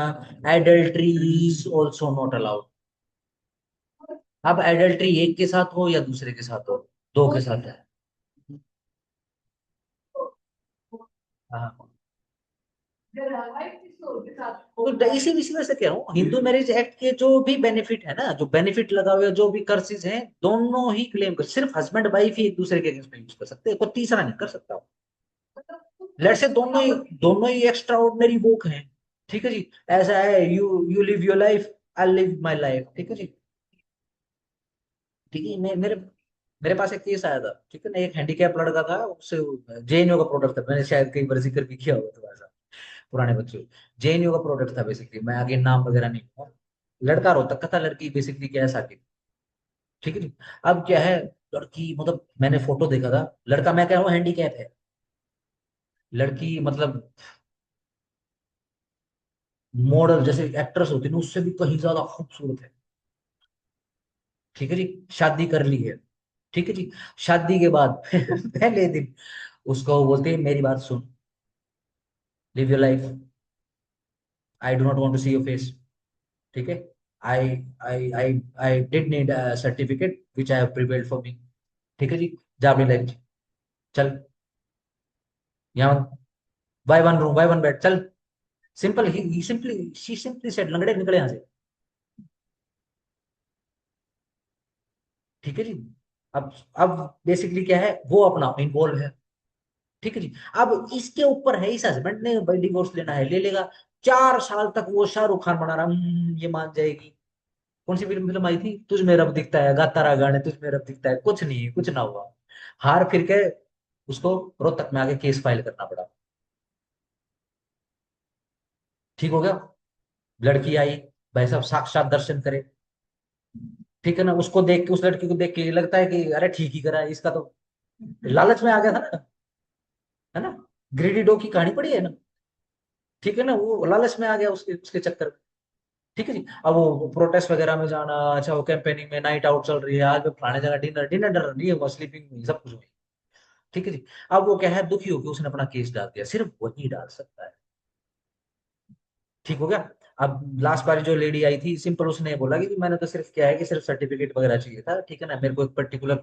adultery is also not allowed. अब एडल्ट्री एक के साथ हो या दूसरे के साथ हो, दो के साथ है। हाँ, तो इसी इसी वजह से कह रहा हूँ, हिंदू मैरिज एक्ट के जो भी बेनिफिट है ना, जो बेनिफिट लगा हुए जो भी कर्सेज हैं, दोनों ही क्लेम कर, सिर्फ हस्बैंड वाइफ ही एक दूसरे के अगेंस्ट में यूज कर सकते हैं, कोई तीसरा नहीं कर सकता। लेट्स से दोनों ही एक्स्ट्रा ऑर्डिनरी वोक हैं। ठीक है जी, ऐसा है, you live your life, I live my life. ठीक है जी। ठीक है, मेरे मेरे पास एक केस आया था, ठीक है ना, एक हैंडीकैप लड़का था, उससे जेएनयू का प्रोडक्ट था, मैंने शायद कई बार जिक्र भी किया होगा थोड़ा सा, पुराने बच्चों। जेएनयू का प्रोडक्ट था बेसिकली, मैं आगे नाम वगैरह नहीं लूंगा। लड़का रोहतक का था, लड़की बेसिकली क्या है साकी। ठीक है जी। अब क्या है, लड़की मतलब मैंने फोटो देखा था, लड़का मैं कह रहा हूँ हैंडीकैप है, लड़की मतलब मॉडल जैसे एक्ट्रेस होती है ना उससे भी कहीं ज्यादा खूबसूरत है। ठीक है जी, शादी कर ली है। ठीक है जी। शादी के बाद पहले दिन उसको वो बोलते हैं मेरी बात सुन, live your life, I do not want to see your face. ठीक है, I I I I did need certificate which I have prepared for me. ठीक है जी, जा अपनी लाइफ, चल यहाँ, by one room by one bed, चल। सिंपल, ही सिंपली शी सिंपली सेड, लंगड़े निकले यहाँ से। ठीक है जी। अब बेसिकली क्या है, वो अपना इन्वॉल्व है। ठीक है जी। अब इसके ऊपर है, इस हस्बैंड ने भाई डिवोर्स लेना है ले लेगा। 4 साल तक वो शाहरुख खान बना रहा, ये मान जाएगी। कौन सी फिल्म फिल्म आई थी, तुझ में रब दिखता है, गाता रहा गाने, तुझ में रब दिखता है, कुछ नहीं, कुछ ना हुआ। हार फिर के उसको रोहतक में आके केस फाइल करना पड़ा। ठीक हो गया। लड़की आई, भाई साहब साक्षात दर्शन करे। ठीक है ना, उसको देख के, उस लड़की को देख के ये लगता है कि अरे ठीक ही करा है, इसका तो लालच में आ गया था ना, है ना, ग्रेडी डॉग की कहानी पड़ी है ना। ठीक है ना, वो लालच में आ गया उसके उसके चक्कर में। ठीक है जी। अब वो प्रोटेस्ट वगैरह में जाना, अच्छा वो कैंपेनिंग में नाइट आउट चल रही है, आज मैं फलाने जगह डिनर डिनर डिनर नहीं हुआ, स्लीपिंग हुई, सब कुछ हुई। ठीक है जी। अब वो क्या है, दुखी होकर उसने अपना केस डाल दिया, सिर्फ वही डाल सकता है। ठीक हो गया। अब लास्ट बार जो लेडी आई थी, सिंपल उसने बोला कि मैंने तो सिर्फ क्या है कि सिर्फ सर्टिफिकेट वगैरह चाहिए था, ठीक है ना, मेरे को एक पर्टिकुलर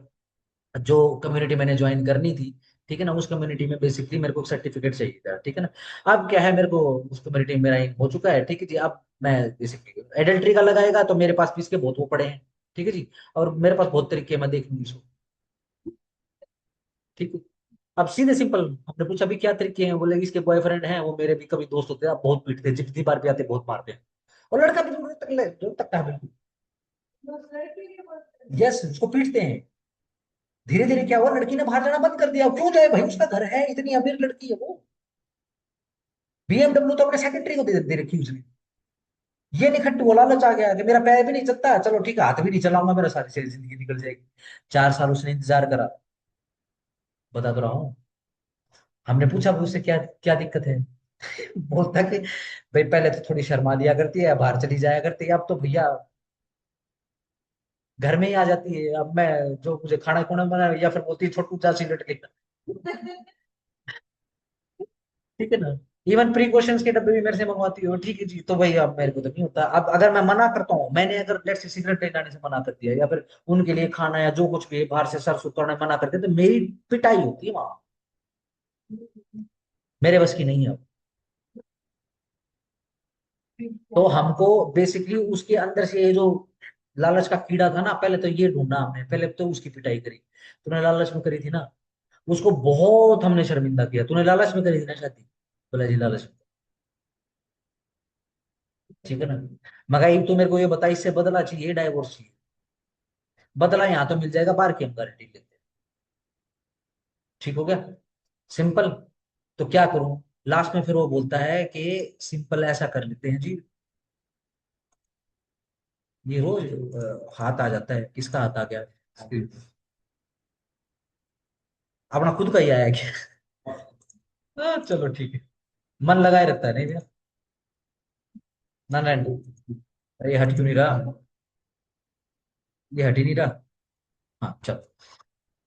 जो कम्युनिटी मैंने ज्वाइन करनी थी, ठीक है ना, उस कम्युनिटी में बेसिकली मेरे को सर्टिफिकेट चाहिए था। ठीक है ना, अब क्या है, मेरे को उस कम्युनिटी में मेरा इन हो चुका है। ठीक है जी। अब मैं बेसिकली एडल्ट्री का लगाएगा तो मेरे पास भी इसके बहुत वो पड़े हैं। ठीक है जी। और मेरे पास बहुत तरीके हैं, मैं देख लूंगी इसको। ठीक है। अब सीधे सिंपल हमने पूछा भी क्या तरीके हैं, बोले इसके बॉयफ्रेंड हैं, वो मेरे भी कभी दोस्त होते हैं, आप बहुत पीटते हैं, जितनी बार भी आते बहुत मारते हैं। और लड़का बिल्कुल रोने तक है बिल्कुल। यस, उसको पीटते हैं। धीरे धीरे क्या हुआ, लड़की ने बाहर जाना बंद कर दिया। क्यों जाए भाई, उसका घर है, इतनी अमीर लड़की है वो। BMW तो अपने सेक्रेटरी को दे रखी उसने। ये नहीं खट्टू, वो लालच आ गया कि मेरा पैर भी नहीं चलता, चलो ठीक है, हाथ भी नहीं चलाऊंगा, मेरा सारी सारी जिंदगी निकल जाएगी। 4 साल उसने इंतजार करा। बता तो रहा हूँ। हमने पूछा भी उससे क्या क्या दिक्कत है। बोलता कि भाई पहले तो थोड़ी शर्मा दिया करती है, बाहर चली जाया करती है, अब तो भैया घर में ही आ जाती है। अब मैं जो मुझे खाना खुना बना, या फिर बोलती है छोटू जा सिगरेट लेकर। ठीक है ना। इवन प्रिकॉशंस के डब्बे भी मेरे से मंगवाती हो, ठीक है जी, तो भाई अब मेरे को तो नहीं होता। अब अगर मैं मना करता हूँ, मैंने अगर लेट से सिगरेट ले जाने से मना कर दिया, या फिर उनके लिए खाना या जो कुछ भी बाहर से सर्व करना मना कर दिया, तो मेरी पिटाई होती है वहां। मेरे बस की नहीं है अब। तो हमको बेसिकली उसके अंदर से ये जो लालच का कीड़ा था ना, पहले तो ये ढूंढना हमने, पहले तो उसकी पिटाई करी। तूने लालच में करी थी ना, उसको बहुत हमने शर्मिंदा किया। तूने लालच में करी थी ना शादी, बोला जी लालच में। ठीक है ना। मगर एक तो मेरे को ये बता, इससे बदला चाहिए डाइवोर्स चाहिए। बदला यहाँ तो मिल जाएगा, बाहर की हम गारंटी लेते हैं। ठीक हो गया। सिंपल। तो क्या करूं। लास्ट में फिर वो बोलता है कि सिंपल ऐसा कर लेते हैं जी। ये रोज हाथ आ जाता है, किसका हाथ आ गया। अपना खुद का ही आया क्या। हाँ चलो ठीक है। मन लगाए रखता है नहीं भैया। ना ना। अरे ये हट क्यों नहीं रहा। ये हट ही नहीं रहा। हाँ चलो।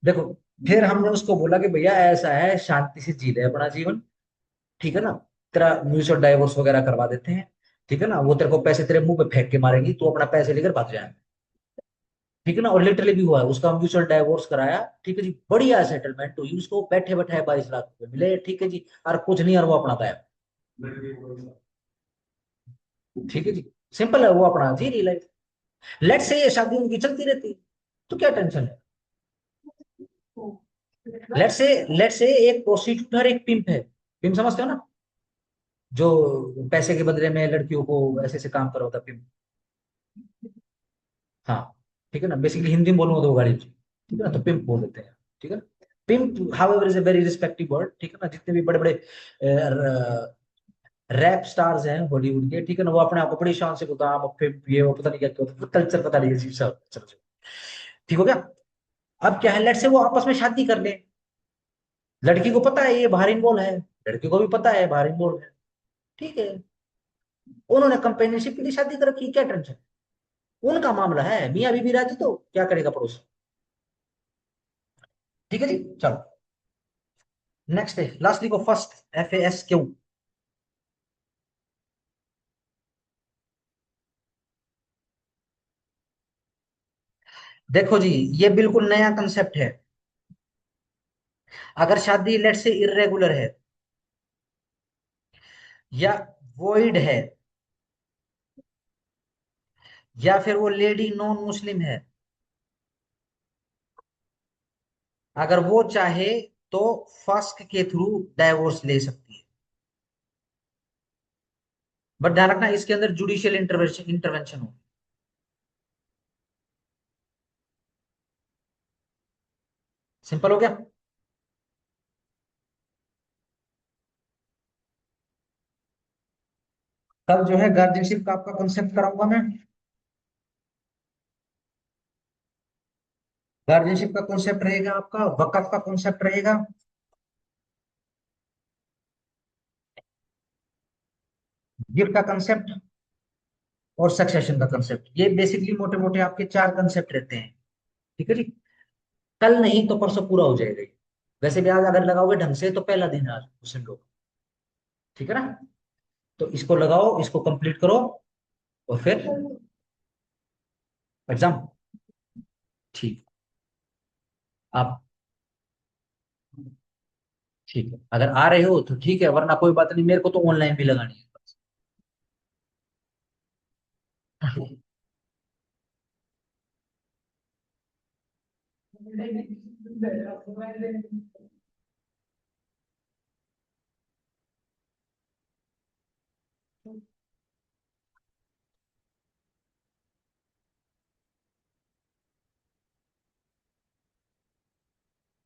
देखो, फिर हमने उसको बोला कि भैया ऐसा है, शांति से जी ले अपना जीवन। ठीक है ना। तेरा म्यूचुअल डाइवोर्स वगैरह करवा देते हैं। ठीक है ना, वो तेरे को पैसे तेरे मुंह पे फेंक के मारेंगी, तू अपना पैसे लेकर भाग जाए। ठीक है ना। और लिटरली भी हुआ है, उसका म्यूचुअल डाइवोर्स कराया। ठीक है जी, बढ़िया सेटलमेंट हुई, उसको बैठे बैठे 22 लाख रुपए मिले। ठीक है जी। और कुछ नहीं, और वो अपना गायब। ठीक है जी। सिंपल है, वो अपना जी रही लाइफ। लेट से ये शादी उनकी चलती रहती, तो क्या टेंशन है। लेट से एक प्रोस्टिट्यूट और एक पिंप है। पिंप समझते हो ना, जो पैसे के बदले में लड़कियों को ऐसे ऐसे काम करवाता, पिंप। हाँ। ठीक है ना, बेसिकली हिंदी में बोलूंगा तो वो गाड़ी ठीक है ना, तो पिंप बोल देते हैं। ठीक है ना। Pimp however is a very respective word. ठीक है ना, जितने भी बड़े बड़े रैप स्टार्स हैं हॉलीवुड के, ठीक है ना, वो अपने आप को बड़ी शान से बोलता है पिंप, ये वो पता नहीं क्या क्या कल्चर, पता नहीं अजीब सा। चलो चलो। ठीक हो गया। अब क्या है, लेट से वो आपस में शादी कर ले। लड़की को पता है ये बाहर इन्वॉल्व है, लड़की को भी पता है बाहर इन्वॉल्व है। ठीक है। उन्होंने कंपेनियनशिप के लिए शादी कर रखी, क्या टेंशन। उनका मामला है, मियां बीबी राजी, तो क्या करेगा पड़ोस। ठीक है जी। चलो नेक्स्ट है, लास्टली को फर्स्ट, FASQ। देखो जी, ये बिल्कुल नया कंसेप्ट है। अगर शादी लेट से इरेगुलर है, या वॉइड है, या फिर वो लेडी नॉन मुस्लिम है, अगर वो चाहे तो फर्स्ट के थ्रू डाइवोर्स ले सकती है। बट ध्यान रखना, इसके अंदर जुडिशियल इंटरवेंशन इंटरवेंशन हो। सिंपल हो गया। कल जो है गार्जियनशिप का आपका कंसेप्ट कराऊंगा मैं। गार्जियनशिप का कॉन्सेप्ट रहेगा आपका, वकफ का कॉन्सेप्ट रहेगा, गिफ्ट का कंसेप्ट, और सक्सेशन का कंसेप्ट। ये बेसिकली मोटे मोटे आपके 4 कंसेप्ट रहते हैं। ठीक है जी। कल नहीं तो परसों पूरा हो जाएगा ये। वैसे भी आज अगर लगाओगे ढंग से तो पहला दिन है आज मुस्लिम लोग। ठीक है ना। तो इसको लगाओ, इसको कंप्लीट करो, और फिर एग्जाम। ठीक। आप ठीक है, अगर आ रहे हो तो ठीक है, वरना कोई बात नहीं, मेरे को तो ऑनलाइन भी लगानी है।